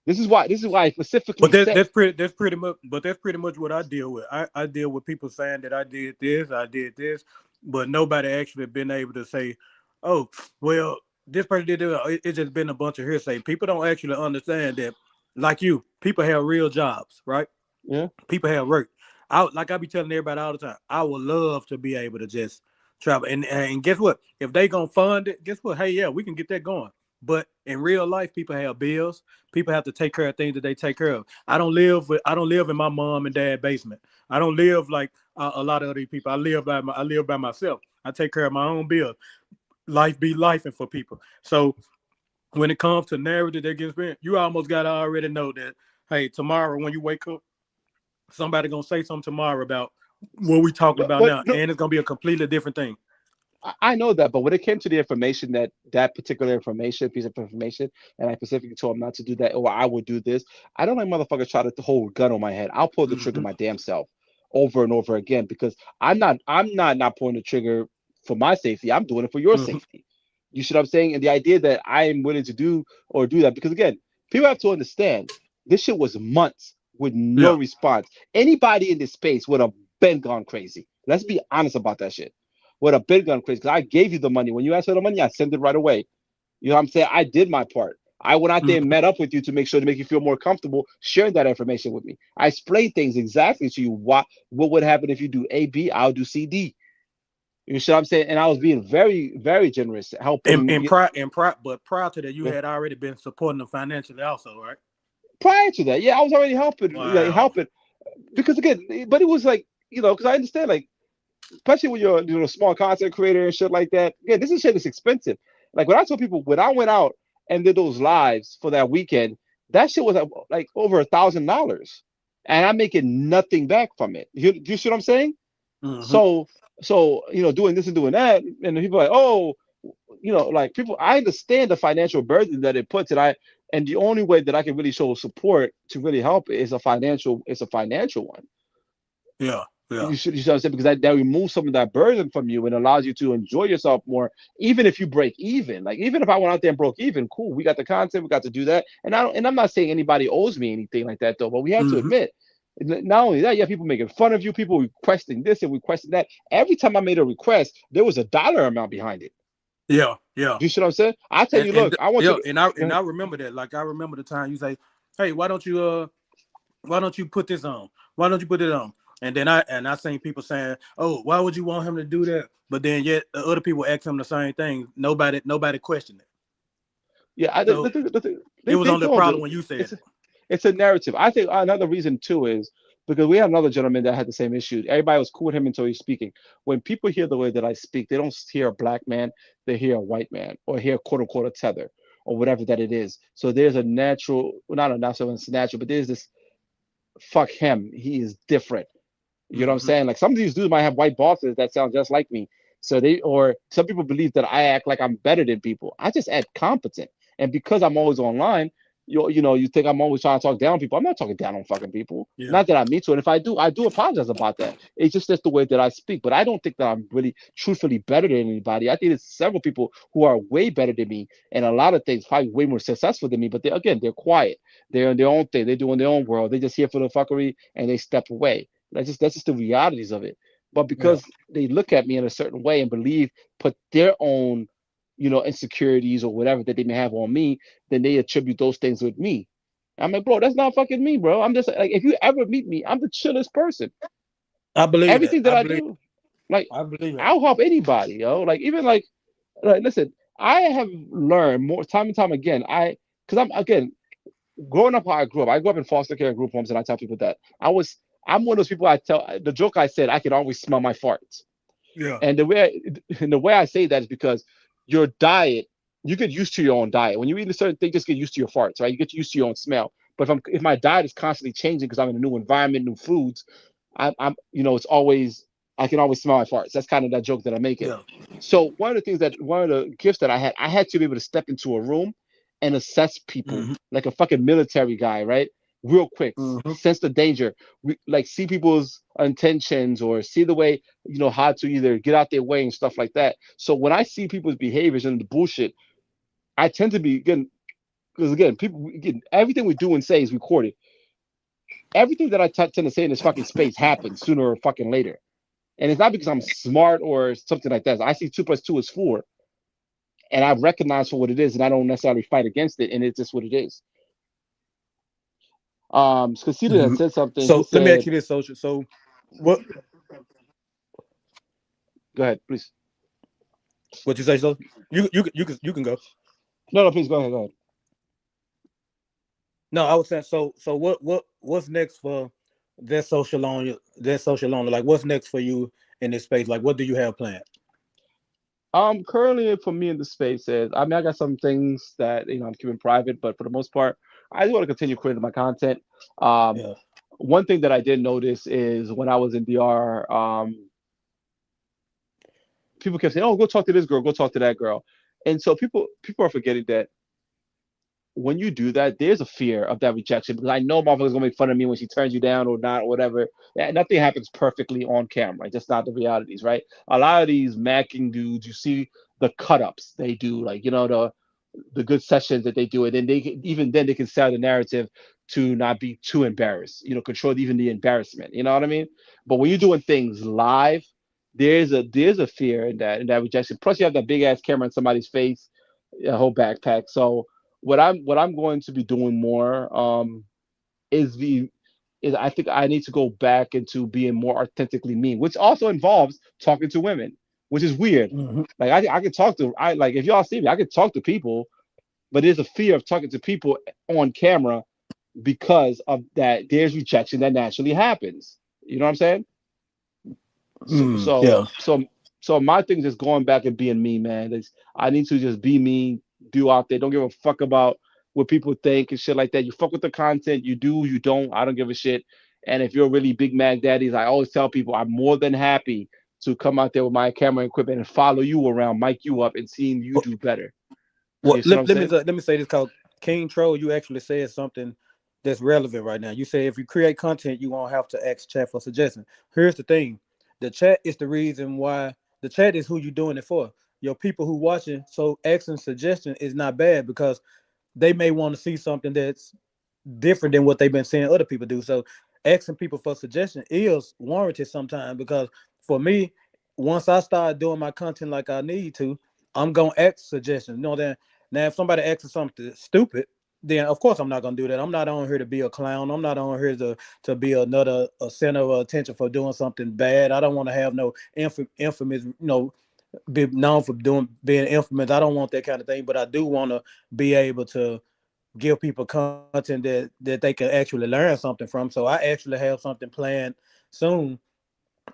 This is why I specifically But said, that's pretty much what I deal with. I deal with people saying that I did this, but nobody actually been able to say, oh, well, this person did it. It's just been a bunch of hearsay. People don't actually understand that, like you, people have real jobs, right? yeah. People have work. I be telling everybody all the time, I would love to be able to just travel. And guess what? If they gonna fund it, guess what? Hey, yeah, we can get that going. But in real life, people have bills. People have to take care of things that they take care of. I don't live in my mom and dad basement. I don't live like a lot of these people. I live by myself. I take care of my own bills. Life be life and for people. So when it comes to narrative that gets spent, you almost gotta already know that, hey, tomorrow when you wake up, somebody gonna say something tomorrow about what we talking about But now, no, and it's gonna be a completely different thing. I know that, but when it came to the information, that particular information, piece of information, and I specifically told him not to do that, or I would do this. I don't like motherfuckers try to hold a gun on my head. I'll pull the trigger Mm-hmm. my damn self over and over again because I'm not pulling the trigger for my safety. I'm doing it for your Mm-hmm. safety. You see what I'm saying? And the idea that I am willing to do or do that, because again, people have to understand this shit was months with no Yeah. response. Anybody in this space would have been gone crazy. Let's be honest about that shit. Would have been gone crazy because I gave you the money. When you asked for the money, I sent it right away. You know what I'm saying? I did my part. I went out there and Mm-hmm. met up with you to make sure to make you feel more comfortable sharing that information with me. I explained things exactly to you. What would happen if you do A, B, I'll do C, D. You see what I'm saying? And I was being very, very generous, helping. But prior to that, you Yeah. had already been supporting them financially, also, right? Prior to that, yeah, I was already Wow. helping because again, but it was like because I understand like especially when you're a small content creator and shit like that. Yeah, this is shit is expensive. Like when I told people when I went out and did those lives for that weekend, that shit was like over $1,000, and I'm making nothing back from it. You see what I'm saying? Mm-hmm. So doing this and doing that, and people are like, oh, like people. I understand the financial burden that it puts, and the only way that I can really show support to really help is a financial one. Yeah. Yeah. You should understand because that removes some of that burden from you and allows you to enjoy yourself more, even if you break even. Like even if I went out there and broke even, cool. We got the content, we got to do that. And I'm not saying anybody owes me anything like that though, but we have to Mm-hmm. admit, not only that, you have people making fun of you, people requesting this and requesting that. Every time I made a request, there was a dollar amount behind it. Yeah. Yeah. You see what I'm saying? I tell you, And look, I want you yeah, to and I remember that. Like I remember the time you say, "Hey, why don't you put this on? Why don't you put it on?" And then I seen people saying, "Oh, why would you want him to do that?" But then yet the other people ask him the same thing. Nobody questioned it. yeah, So it was they only a don't problem do when you it's said it. it's a narrative. I think another reason too is because we had another gentleman that had the same issue. Everybody was cool with him until he's speaking. When people hear the way that I speak, they don't hear a black man, they hear a white man or hear quote unquote a tether or whatever that it is. So there's a natural, well, not a natural, it's natural, but there's this fuck him. He is different. You know what I'm Mm-hmm. saying? Like some of these dudes might have white bosses that sound just like me. So or some people believe that I act like I'm better than people. I just act competent. And because I'm always online, you think I'm always trying to talk down on people. I'm not talking down on fucking people. Yeah. Not that I mean to. And if I do apologize about that. It's just that's the way that I speak. But I don't think that I'm really truthfully better than anybody. I think there's several people who are way better than me and a lot of things probably way more successful than me. But they're quiet. They're in their own thing. They're doing their own world. They're just here for the fuckery and they step away. That's just the realities of it. But Yeah. because they look at me in a certain way and believe, put their own, insecurities or whatever that they may have on me, then they attribute those things with me. I'm like, bro, that's not fucking me, bro. I'm just like, if you ever meet me, I'm the chillest person. I believe that. Everything that I do, like, I believe it. I'll help anybody, yo. Like, even like, listen, I have learned more time and time again. Because I'm again growing up how I grew up in foster care group homes, and I tell people that I'm one of those people. I tell the joke I said I can always smell my farts. Yeah. And the way I say that is because your diet, you get used to your own diet. When you eat a certain thing, just get used to your farts, right? You get used to your own smell. But if my diet is constantly changing because I'm in a new environment, new foods, I'm it's always I can always smell my farts. That's kind of that joke that I'm making. Yeah. So one of the gifts that I had to be able to step into a room and assess people Mm-hmm. like a fucking military guy, right? Real quick, Mm-hmm. sense the danger, like see people's intentions or see the way how to either get out their way and stuff like that. So when I see people's behaviors and the bullshit, I tend to be again because again people again everything we do and say is recorded. Everything that I tend to say in this fucking space happens sooner or fucking later, and it's not because I'm smart or something like that. I see 2 plus 2 is 4, and I recognize for what it is, and I don't necessarily fight against it, and it's just what it is. Because Cedar had Mm-hmm. said something. He So let me ask said, you this, social. So what "Go ahead, please." what you say, so you can go. No, no, please go ahead. Go ahead. No, I was saying so what's next for that social owner? Like what's next for you in this space? Like what do you have planned? Currently for me in the space is, I mean, I got some things that I'm keeping private, but for the most part, I just want to continue creating my content. Um, Yeah. One thing that I did notice is when I was in DR, people kept saying, "Oh, go talk to this girl, go talk to that girl," and so people are forgetting that when you do that, there's a fear of that rejection because I know motherfuckers gonna make fun of me when she turns you down or not or whatever. Yeah, nothing happens perfectly on camera. Just not the realities, right? A lot of these macking dudes, you see the cut ups they do, like the good sessions that they do, and then even then they can sell the narrative to not be too embarrassed, control even the embarrassment. You know what I mean? But when you're doing things live, there's a fear in that rejection. Plus, you have that big ass camera in somebody's face, a whole backpack. So what I'm going to be doing more is the is I think I need to go back into being more authentically me, which also involves talking to women, which is weird. Mm-hmm. Like I can talk to I like if y'all see me, I can talk to people, but there's a fear of talking to people on camera because of that. There's rejection that naturally happens. You know what I'm saying? So so Yeah. so so my thing is just going back and being me, man. I need to just be me, do out there. Don't give a fuck about what people think and shit like that. You fuck with the content, you do, you don't. I don't give a shit. And if you're really big Mac daddies, I always tell people I'm more than happy to come out there with my camera equipment and follow you around, mic you up, and seeing you do better. Well, You see what let, I'm let me saying? let me say this called King Troll. You actually said something that's relevant right now. You say if you create content, you won't have to ask chat for suggestion. Here's the thing: the chat is the reason why the chat is who you're doing it for. Your people who watching. So asking suggestion is not bad because they may want to see something that's different than what they've been seeing other people do. So asking people for suggestion is warranted sometimes because for me, once I start doing my content like I need to, I'm gonna ask suggestions. You know that now if somebody asks something stupid, then of course I'm not gonna do that. I'm not on here to be a clown. I'm not on here to be another a center of attention for doing something bad. I don't want to have no infamous, be known for being infamous. I don't want that kind of thing, but I do want to be able to give people content that they can actually learn something from. So I actually have something planned soon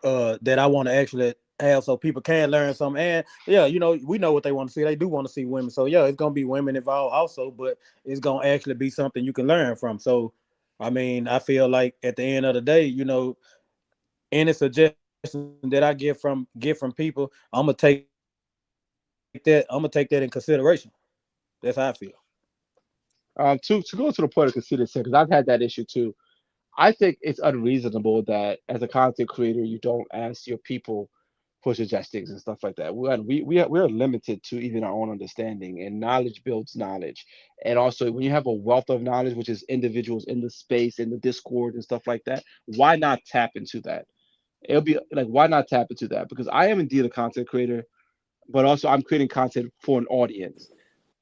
that I want to actually have so people can learn something. And yeah, we know what they want to see. They do want to see women. So yeah, it's gonna be women involved also, but it's gonna actually be something you can learn from. So I mean, I feel like at the end of the day, any suggestions that I get from people, I'm gonna take that in consideration. That's how I feel. To go to the point of conceited sin, because I've had that issue too. I think it's unreasonable that as a content creator you don't ask your people for suggestions and stuff like that. We're limited to even our own understanding, and knowledge builds knowledge. And also, when you have a wealth of knowledge, which is individuals in the space, in the Discord and stuff like that, why not tap into that? It'll be like, why not tap into that? Because I am indeed a content creator, but also I'm creating content for an audience,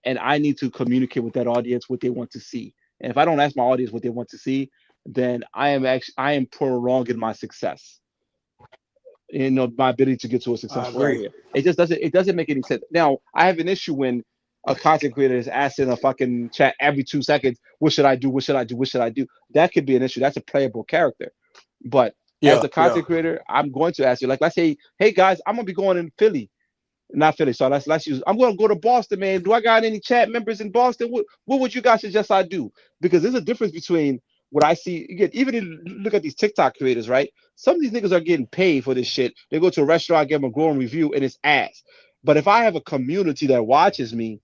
and I need to communicate with that audience what they want to see. And if I don't ask my audience what they want to see, then I am prolonging my success, my ability to get to a I successful agree. area. It doesn't make any sense. Now, I have an issue when a content creator is asked in a fucking chat every 2 seconds, what should I do? What should I do? What should I do? That could be an issue. That's a playable character. But as Yeah, a yeah. content creator, I'm going to ask you, like, let's say, hey guys, I'm gonna be going in Philly. Not Philly. So let's use. I'm going to go to Boston, man. Do I got any chat members in Boston? What would you guys suggest I do? Because there's a difference between what I see. Again, even if you look at these TikTok creators, right? Some of these niggas are getting paid for this shit. They go to a restaurant, give them a glowing review, and it's ass. But if I have a community that watches me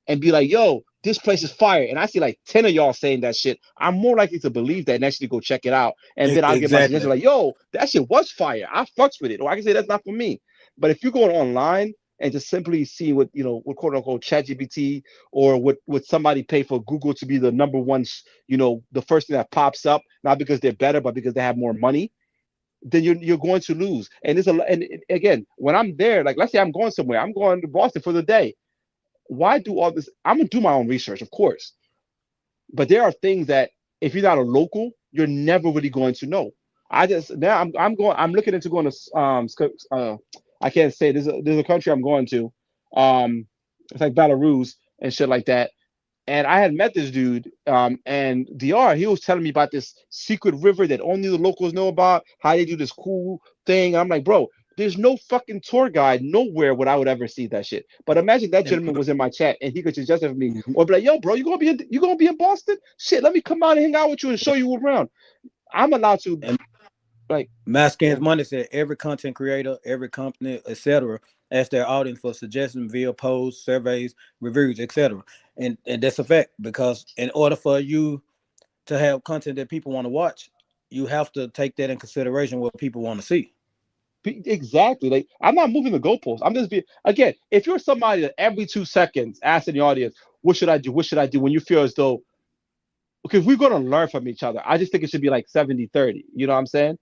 and be like, yo, this place is fire, and I see like 10 of y'all saying that shit, I'm more likely to believe that and actually go check it out. And then I'll get my suggestion Exactly. like, yo, that shit was fire. I fucks with it. Or I can say that's not for me. But if you're going online and just simply see what, what quote unquote ChatGPT, or what somebody pay for Google to be the number one, the first thing that pops up, not because they're better, but because they have more money, then you're going to lose. And again, when I'm there, like let's say I'm going somewhere, I'm going to Boston for the day. Why do all this? I'm gonna do my own research, of course, but there are things that if you're not a local, you're never really going to know. I just now I'm looking into going to I can't say there's a country I'm going to, it's like Belarus and shit like that. And I had met this dude, and DR, he was telling me about this secret river that only the locals know about, how they do this cool thing. I'm like, bro, there's no fucking tour guide nowhere would I would ever see that shit. But imagine that And gentleman was in my chat and he could suggest it for me, or be like, yo, bro, you gonna be in Boston? Shit, let me come out and hang out with you and show you around. I'm allowed to, and like, Maskins yeah, Money said every content creator, every company, etc., ask their audience for suggestions via posts, surveys, reviews, etc. And that's a fact because in order for you to have content that people want to watch, you have to take that in consideration what people want to see. exactly. Like, I'm not moving the goalposts. I'm just being, again, if you're somebody that every 2 seconds asking the audience, what should I do? What should I do? When you feel as though, because we're going to learn from each other. I just think it should be like 70-30. You know what I'm saying?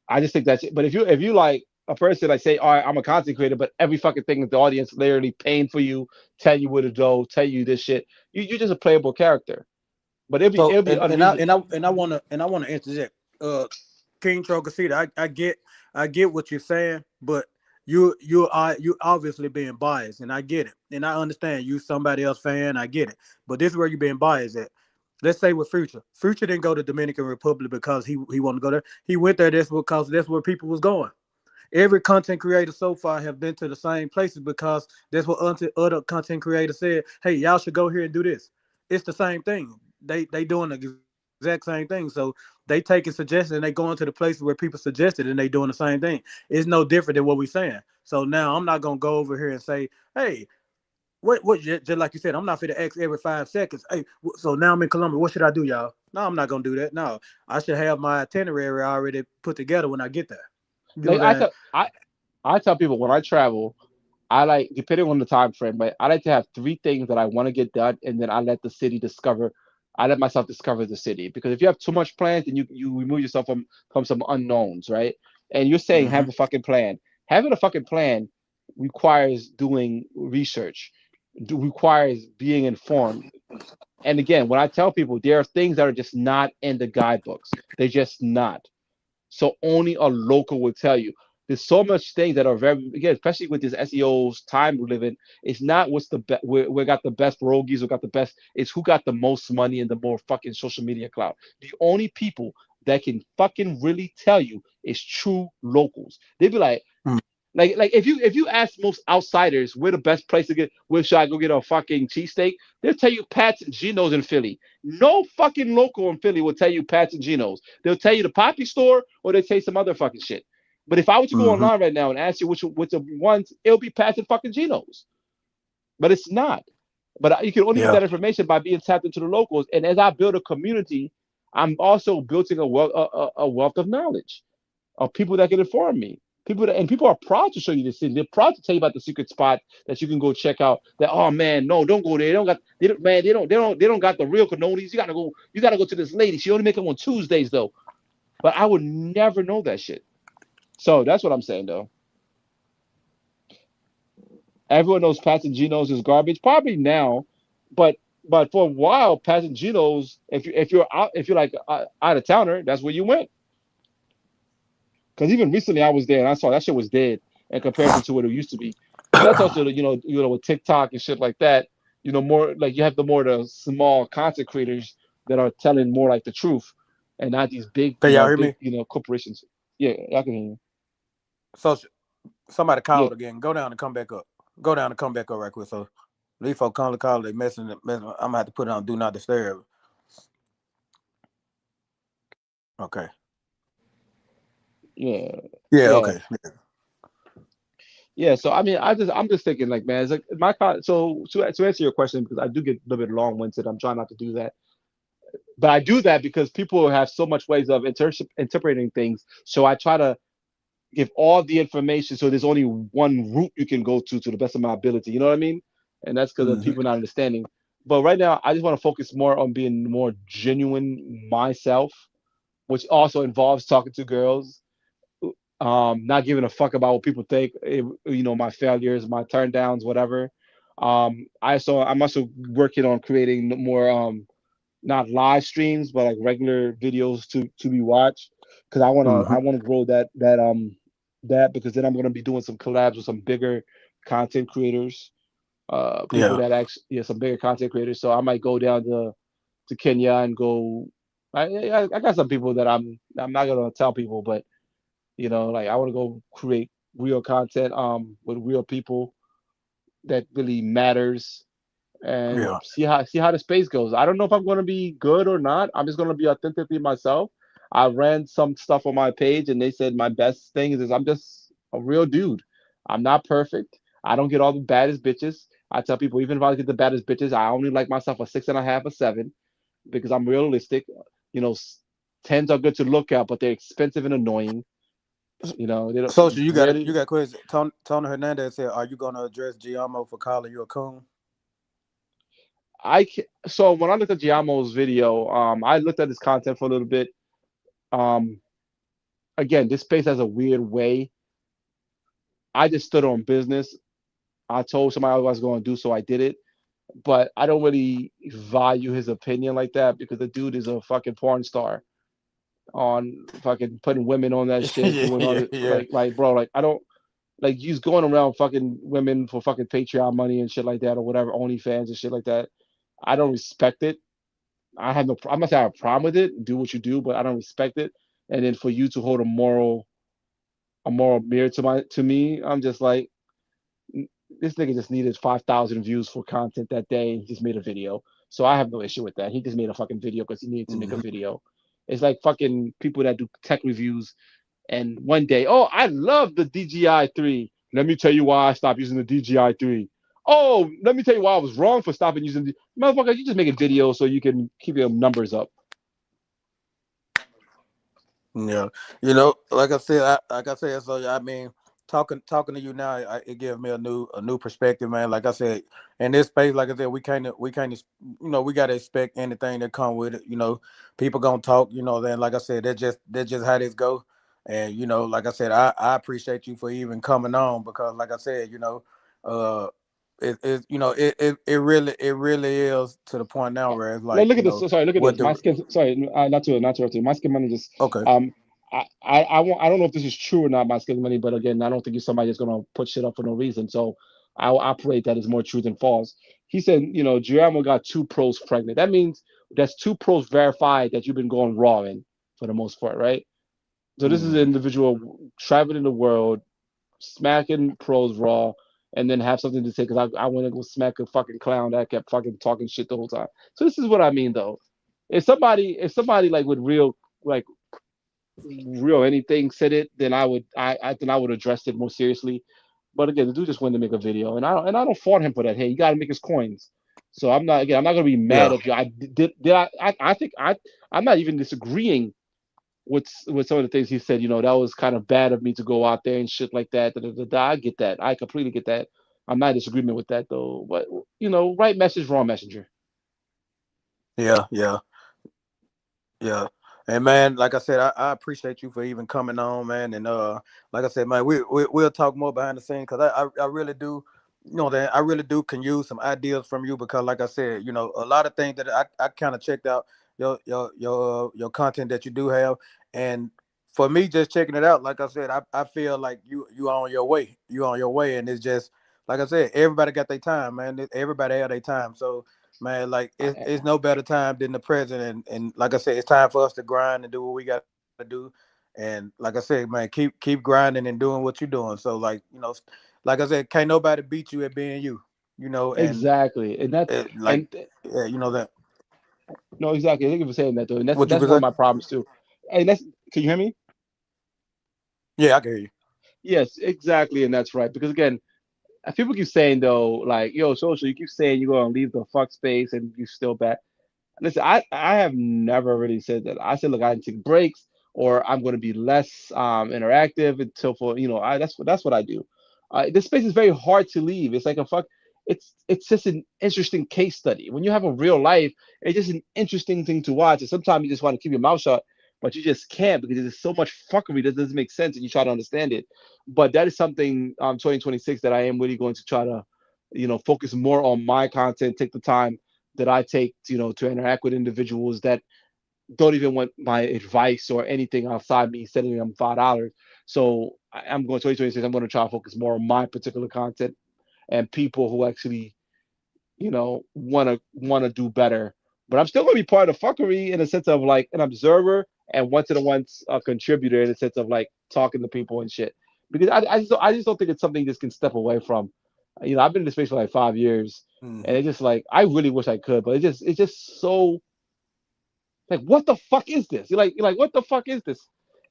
I just think that's it. But if you like a person like say, all right, I'm a content creator, but every fucking thing is the audience literally paying for you, tell you where to go, tell you this shit, you're just a playable character. But So it'll be unreasonable. and I wanna interject. King Trogacita, I get what you're saying, but you obviously being biased, and I get it, and I understand you somebody else fan, I get it, but this is where you being biased at. Let's say with Future, Future didn't go to Dominican Republic because he wanted to go there. He went there that's because that's where people was going. Every content creator so far have been to the same places because that's what other content creators said. Hey, y'all should go here and do this. It's the same thing. They doing the exact same thing. So they taking suggestions and they going to the places where people suggested and they doing the same thing. It's no different than what we saying. So now I'm not gonna go over here and say, hey, what just like you said, I'm not fit to ask every 5 seconds. Hey, so now I'm in Colombia. What should I do, y'all? No, I'm not gonna do that. No, I should have my itinerary already put together when I get there. You know Like what I'm saying? I tell people when I travel, I like, depending on the time frame, but I like to have three things that I want to get done, and then I let myself discover the city. Because if you have too much plans, then you remove yourself from some unknowns, right? And you're saying Mm-hmm. have a fucking plan. Having a fucking plan requires doing research, requires being informed. And again, when I tell people there are things that are just not in the guidebooks, they're just not. So only a local will tell you. There's so much things that are very, again, especially with this SEO's time we live in. It's not what's the best. We got the best rogues. We got the best. It's who got the most money and the more fucking social media clout. The only people that can fucking really tell you is true locals. They'd be like if you ask most outsiders where the best place to get, where should I go get a fucking cheesesteak, they'll tell you Pat's and Geno's in Philly. No fucking local in Philly will tell you Pat's and Geno's. They'll tell you the Poppy store, or they'll tell you some other fucking shit. But if I were to go Mm-hmm. online right now and ask you which the ones, it'll be Pat's and fucking Geno's. But it's not. But you can only get Yeah. that information by being tapped into the locals. And as I build a community, I'm also building a wealth of knowledge of people that can inform me. People are proud to show you this thing. They're proud to tell you about the secret spot that you can go check out. That, oh man, no, don't go there. They don't got they don't, man, they don't got the real cannolis. You gotta go to this lady. She only make them on Tuesdays though. But I would never know that shit. So that's what I'm saying though. Everyone knows Passaginos is garbage. Probably now, but for a while, Passaginos, if you're like out of towner, that's where you went. Because even recently, I was there and I saw that shit was dead in comparison to what it used to be. But that's also with TikTok and shit like that. More like you have the small content creators that are telling more like the truth, and not these big Can y'all hear me? corporations. Yeah, I can hear you. So somebody Yeah, called again. Go down and come back up. Go down and come back up right quick. So these folks call, they messing. I'm gonna have to put it on do not disturb. Okay. yeah, Yeah. yeah. Okay. Yeah, so I mean, I'm just thinking like, man, it's like so to answer your question because I do get a little bit long-winded. I'm trying not to do that, but I do that because people have so much ways of interpreting things. So I try to give all the information so there's only one route you can go to the best of my ability. You know what I mean? And that's because of Mm-hmm. people not understanding. But right now, I just want to focus more on being more genuine myself, which also involves talking to girls, not giving a fuck about what people think, my failures, my turn downs, whatever. I'm also working on creating more not live streams, but like regular videos to be watched because Mm-hmm. I wanna grow that because then I'm gonna be doing some collabs with some bigger content creators, people Yeah. that actually some bigger content creators. So I might go down to Kenya and go. I got some people that I'm not gonna tell people, but like I want to go create real content with real people that really matters and Yeah. see how the space goes. I don't know if I'm going to be good or not. I'm just going to be authentically myself. I ran some stuff on my page and they said my best thing is I'm just a real dude. I'm not perfect. I don't get all the baddest bitches. I tell people even if I get the baddest bitches, I only like myself a 6.5 or 7 because I'm realistic. You know, tens are good to look at, but they're expensive and annoying. They don't Social, you rarely. got questions. Tony Hernandez said, "Are you gonna address Giamo for calling you a coon?" So when I looked at Giamo's video, I looked at his content for a little bit. Um, Again, this space has a weird way. I just stood on business. I told somebody I was going to do, so I did it. But I don't really value his opinion like that because the dude is a fucking porn star on fucking putting women on that shit, Yeah, doing all yeah, the yeah. like bro, like I don't like he's going around fucking women for fucking Patreon money and shit like that or whatever, OnlyFans and shit like that. I don't respect it. I'm not saying I have a problem with it. Do what you do, but I don't respect it. And then for you to hold a moral mirror to me, I'm just like, this nigga just needed 5,000 views for content that day. And he just made a video, so I have no issue with that. He just made a fucking video because he needed to make a Mm-hmm. video. It's like fucking people that do tech reviews, and one day, oh, I love the DJI 3. Let me tell you why I stopped using the DJI 3. Oh, let me tell you why I was wrong for stopping using the motherfucker. You just make a video so you can keep your numbers up. Yeah, like I said, so I mean, talking to you now, it gives me a new perspective, man. Like I said, in this space, like I said, we can't, we gotta expect anything that come with it. People gonna talk. Then like I said, that's just how this go. And like I said, I appreciate you for even coming on because, like I said, uh, it really is to the point now where it's like, Look at this. Sorry, look at what this. My the skin. Sorry, not to interrupt you. My skin money just. okay. I don't know if this is true or not. My skin money, but again, I don't think you're somebody that's gonna put shit up for no reason. So I'll operate that as more true than false. He said, Giacomo got 2 pros pregnant. That means that's 2 pros verified that you've been going raw in for the most part, right? So this is an Mm, individual traveling the world, smacking pros raw, and then have something to say because I want to go smack a fucking clown that kept fucking talking shit the whole time. So this is what I mean though. If somebody like with real anything said it, then I would address it more seriously. But again, the dude just wanted to make a video, and I don't fault him for that. Hey, you got to make his coins. So I'm not gonna be mad Yeah. if you. I think I'm not even disagreeing with some of the things he said. That was kind of bad of me to go out there and shit like that. Da, da, da, da. I get that. I completely get that. I'm not in disagreement with that though. But right message, wrong messenger. Yeah. Yeah. Yeah. And man, like I said, I appreciate you for even coming on, man. And like I said, man, we'll talk more behind the scenes because I really do, that I really do can use some ideas from you because, like I said, a lot of things that I kind of checked out your content that you do have, and for me just checking it out, like I said, I feel like you on your way, and it's just like I said, everybody got their time, man. Everybody have their time, so man, like it's no better time than the present, and like I said, it's time for us to grind and do what we got to do. And like I said, man, keep grinding and doing what you're doing. So like like I said, can't nobody beat you at being you. And Exactly, and that like and yeah, that. no, exactly. Thank you for saying that though, and that's What you that's was one of saying? my problems too. And that's can you hear me? Yeah, I can hear you. Yes, exactly, and that's right. Because again, people keep saying though, like, yo, social, you keep saying you're gonna leave the fuck space and you still back. Listen, I have never really said that. I said, look, I can take breaks or I'm going to be less interactive until for that's what I do. This space is very hard to leave. It's like a fuck. It's just an interesting case study. When you have a real life, it's just an interesting thing to watch. And sometimes you just want to keep your mouth shut, but you just can't because there's so much fuckery that doesn't make sense, and you try to understand it. But that is something 2026 that I am really going to try to, focus more on my content, take the time that I take, to interact with individuals that don't even want my advice or anything outside me sending them $5. So I'm going 2026. I'm going to try to focus more on my particular content and people who actually, want to do better. But I'm still going to be part of the fuckery in a sense of like an observer and once in a once a contributor in a sense of like talking to people and shit. Because I just don't think it's something this can step away from. I've been in this space for like 5 years, and Hmm. it's just like I really wish I could, but it's just so like what the fuck is this? You're like what the fuck is this?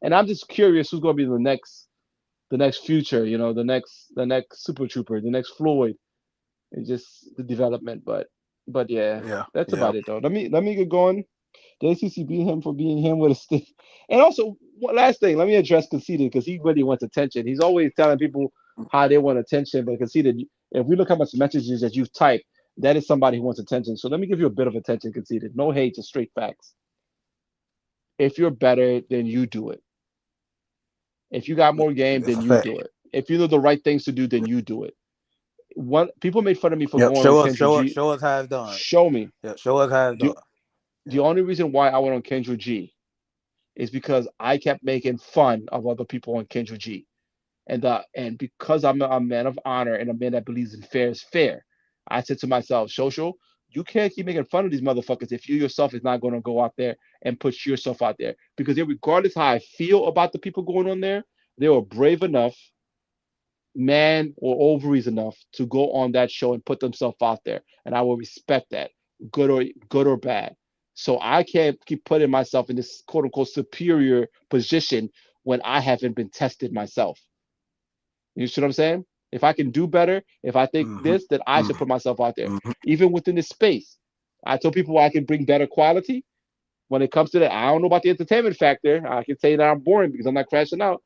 And I'm just curious who's going to be the next future, the next Super Trooper, the next Floyd. It's just the development, but yeah, Yeah, that's yeah. about it though. Let me get going. JCC beat him for being him with a stick. And also, one last thing, let me address Conceited because he really wants attention. He's always telling people how they want attention, but Conceited, if we look how much messages that you've typed, that is somebody who wants attention. So let me give you a bit of attention, Conceited. No hate, just straight facts. If you're better, then you do it. If you got more game, It's then a you fact. do it. If you know the right things to do, then you do it. One people made fun of me for Yep. going on Show us, Kendra show us, G. show us how it's done. Show me. Yeah, show us how it's done. The, the Yeah. only reason why I went on Kendra G is because I kept making fun of other people on Kendra G. And because I'm a man of honor and a man that believes in fair is fair, I said to myself, social, you can't keep making fun of these motherfuckers if you yourself is not going to go out there and put yourself out there. Because regardless how I feel about the people going on there, they were brave enough, man or ovaries enough to go on that show and put themselves out there. And I will respect that, good or bad. So I can't keep putting myself in this quote unquote superior position when I haven't been tested myself. You see what I'm saying? If I can do better, if I think Hmm. this, then I should Hmm. put myself out there. Hmm. Even within this space. I told people I can bring better quality. When it comes to that, I don't know about the entertainment factor. I can say that I'm boring because I'm not crashing out.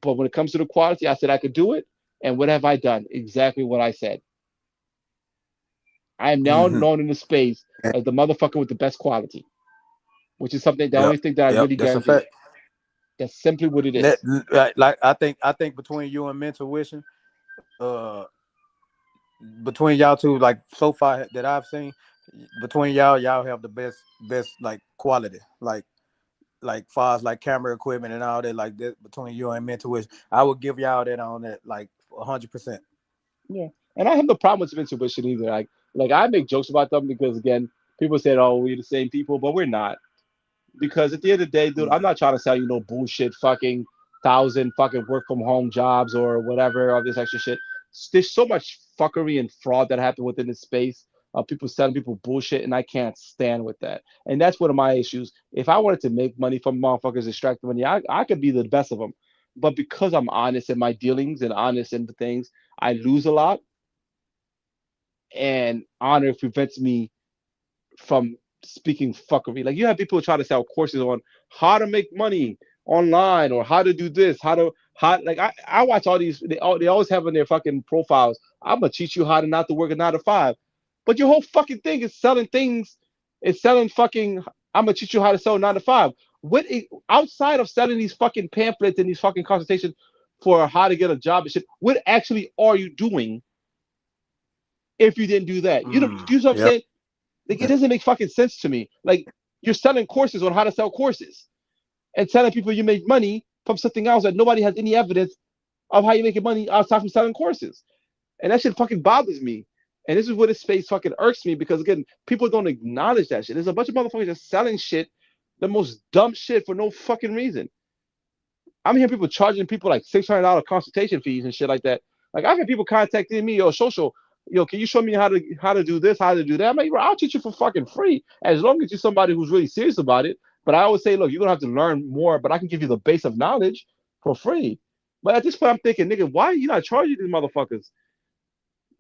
But when it comes to the quality, I said I could do it. And what have I done? Exactly what I said. I am now Hmm. known in the space as the motherfucker with the best quality, which is something, the Yep. only thing that I Yep. really That's a guarantee. fact. That's simply what it That, is. like I think between you and Mental Wishing, uh, between y'all two, like so far that I've seen, between y'all have the best like quality, like far as like camera equipment and all that, like this between you and Mental Wishing, I would give y'all that on that like 100%. Yeah. And I have no problem with intuition either. Like I make jokes about them because again, people said, "Oh, we're the same people," but we're not. Because at the end of the day, dude, I'm Mm. not trying to sell you no bullshit fucking thousand fucking work from home jobs or whatever of this extra shit. There's so much fuckery and fraud that happen within this space of people selling people bullshit, and I can't stand with that. And that's one of my issues. If I wanted to make money from motherfuckers extract money, I could be the best of them. But because I'm honest in my dealings and honest in the things, I lose a lot. and honor prevents me from speaking fuckery. Like you have people try to sell courses on how to make money online or how to do this, how like I watch all these. They always have in their fucking profiles. I'm gonna teach you how to not to work a 9 to 5, but your whole fucking thing is selling things. It's selling fucking. I'm gonna teach you how to sell 9 to 5. Outside of selling these fucking pamphlets and these fucking consultations for how to get a job and shit, what actually are you doing if you didn't do that? You know what I'm Yep. saying? Like it doesn't make fucking sense to me. Like you're selling courses on how to sell courses and telling people you make money from something else that nobody has any evidence of how you making money outside from selling courses. And that shit fucking bothers me. And this is where this space fucking irks me because again, people don't acknowledge that shit. There's a bunch of motherfuckers just selling shit, the most dumb shit for no fucking reason. I'm hearing people charging people like $600 consultation fees and shit like that. Like I've had people contacting me, yo, social, yo, can you show me how to do this, how to do that? I'm like, bro, I'll teach you for fucking free as long as you're somebody who's really serious about it. But I always say, look, you're gonna have to learn more, but I can give you the base of knowledge for free. But at this point, I'm thinking, nigga, why are you not charging these motherfuckers?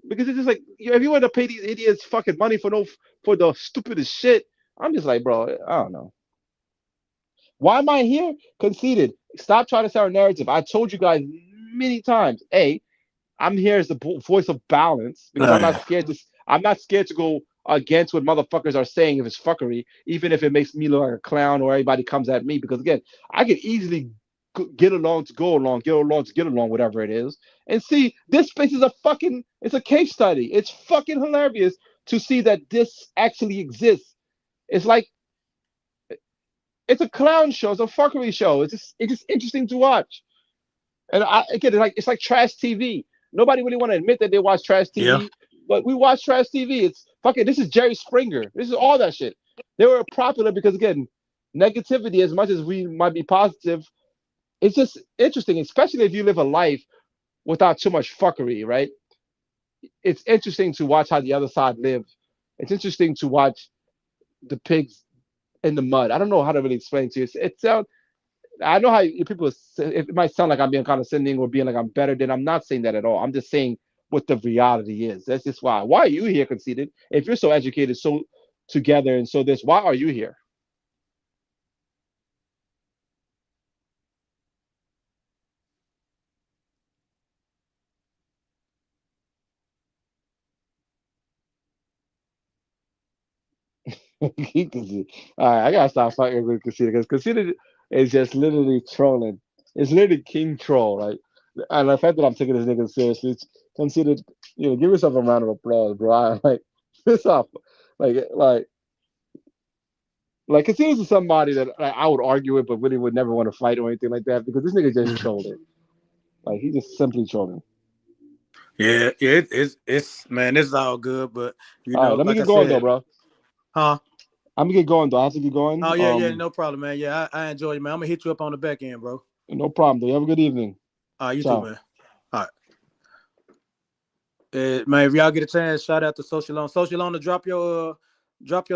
Because it's just like, if you want to pay these idiots fucking money for the stupidest shit, I'm just like, bro, I don't know. Why am I here? Conceited. Stop trying to sell a narrative. I told you guys many times. I'm here as the voice of balance because I'm not scared to. I'm not scared to go against what motherfuckers are saying if it's fuckery, even if it makes me look like a clown or everybody comes at me. Because again, I can easily get along to go along, get along to get along, whatever it is. And see, this space is it's a case study. It's fucking hilarious to see that this actually exists. It's like it's a clown show. It's a fuckery show. It's just interesting to watch. And again, it's like trash TV. Nobody really want to admit that they watch trash Yeah. TV, but we watch trash TV. It's fucking. This is Jerry Springer. This is all that shit. They were popular because again, negativity. As much as we might be positive, it's just interesting, especially if you live a life without too much fuckery, right? It's interesting to watch how the other side live. It's interesting to watch the pigs in the mud. I don't know how to really explain to you. It sounds I know how people it might sound like I'm being condescending or being like I'm better than I'm not saying that at all. I'm just saying what the reality is. That's just why. Why are you here, conceited? If you're so educated, so together, and so this, why are you here? All right, I gotta stop fucking with conceited because conceited is just literally trolling. It's literally king troll, right? And the fact that I'm taking this nigga seriously, it's considered. Give yourself a round of applause, bro. Like this off, like considers somebody that like, I would argue with, but really would never want to fight or anything like that because this nigga just trolling. Like he just simply trolling. Yeah, it's man, it's all good, but All right, let me like I get going though, said, bro. huh? I'm gonna get going though. I have to get going. Oh yeah, no problem, man. Yeah, I enjoy you, man. I'm gonna hit you up on the back end, bro. No problem though. You have a good evening. All right, you too, Ciao. man. All right. Man, if y'all get a chance, shout out to Social On. Social On to drop your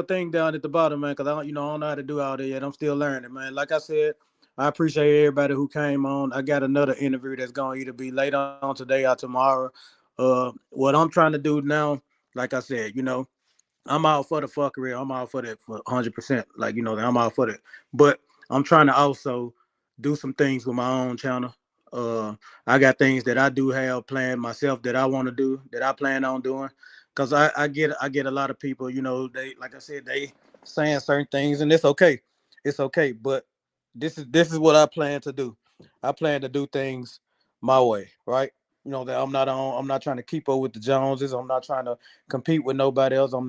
thing down at the bottom, man, because I don't know how to do all that yet. I'm still learning, man. Like I said, I appreciate everybody who came on. I got another interview that's gonna either be later on today or tomorrow. What I'm trying to do now, like I said, I'm all for the fuckery. I'm all for that for 100%. Like, I'm all for that. But I'm trying to also do some things with my own channel. I got things that I do have planned myself that I want to do, that I plan on doing. Cause I get a lot of people, they, like I said, they saying certain things, and it's okay. It's okay. But this is what I plan to do. I plan to do things my way, right? That I'm not trying to keep up with the Joneses. I'm not trying to compete with nobody else. I'm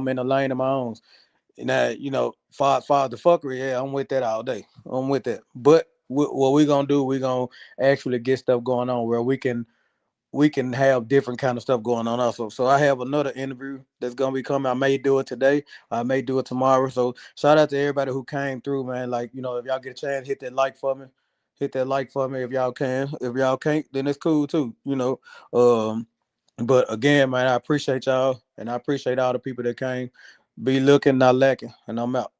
in a lane of my own. Now, far the fuckery, yeah, I'm with that all day. I'm with that. But what we gonna do, we gonna actually get stuff going on where we can have different kind of stuff going on also. So I have another interview that's gonna be coming. I may do it today. I may do it tomorrow. So shout out to everybody who came through, man. Like, if y'all get a chance, hit that like for me. Hit that like for me if y'all can. If y'all can't, then it's cool too. But again, man, I appreciate y'all and I appreciate all the people that came. Be looking, not lacking, and I'm out.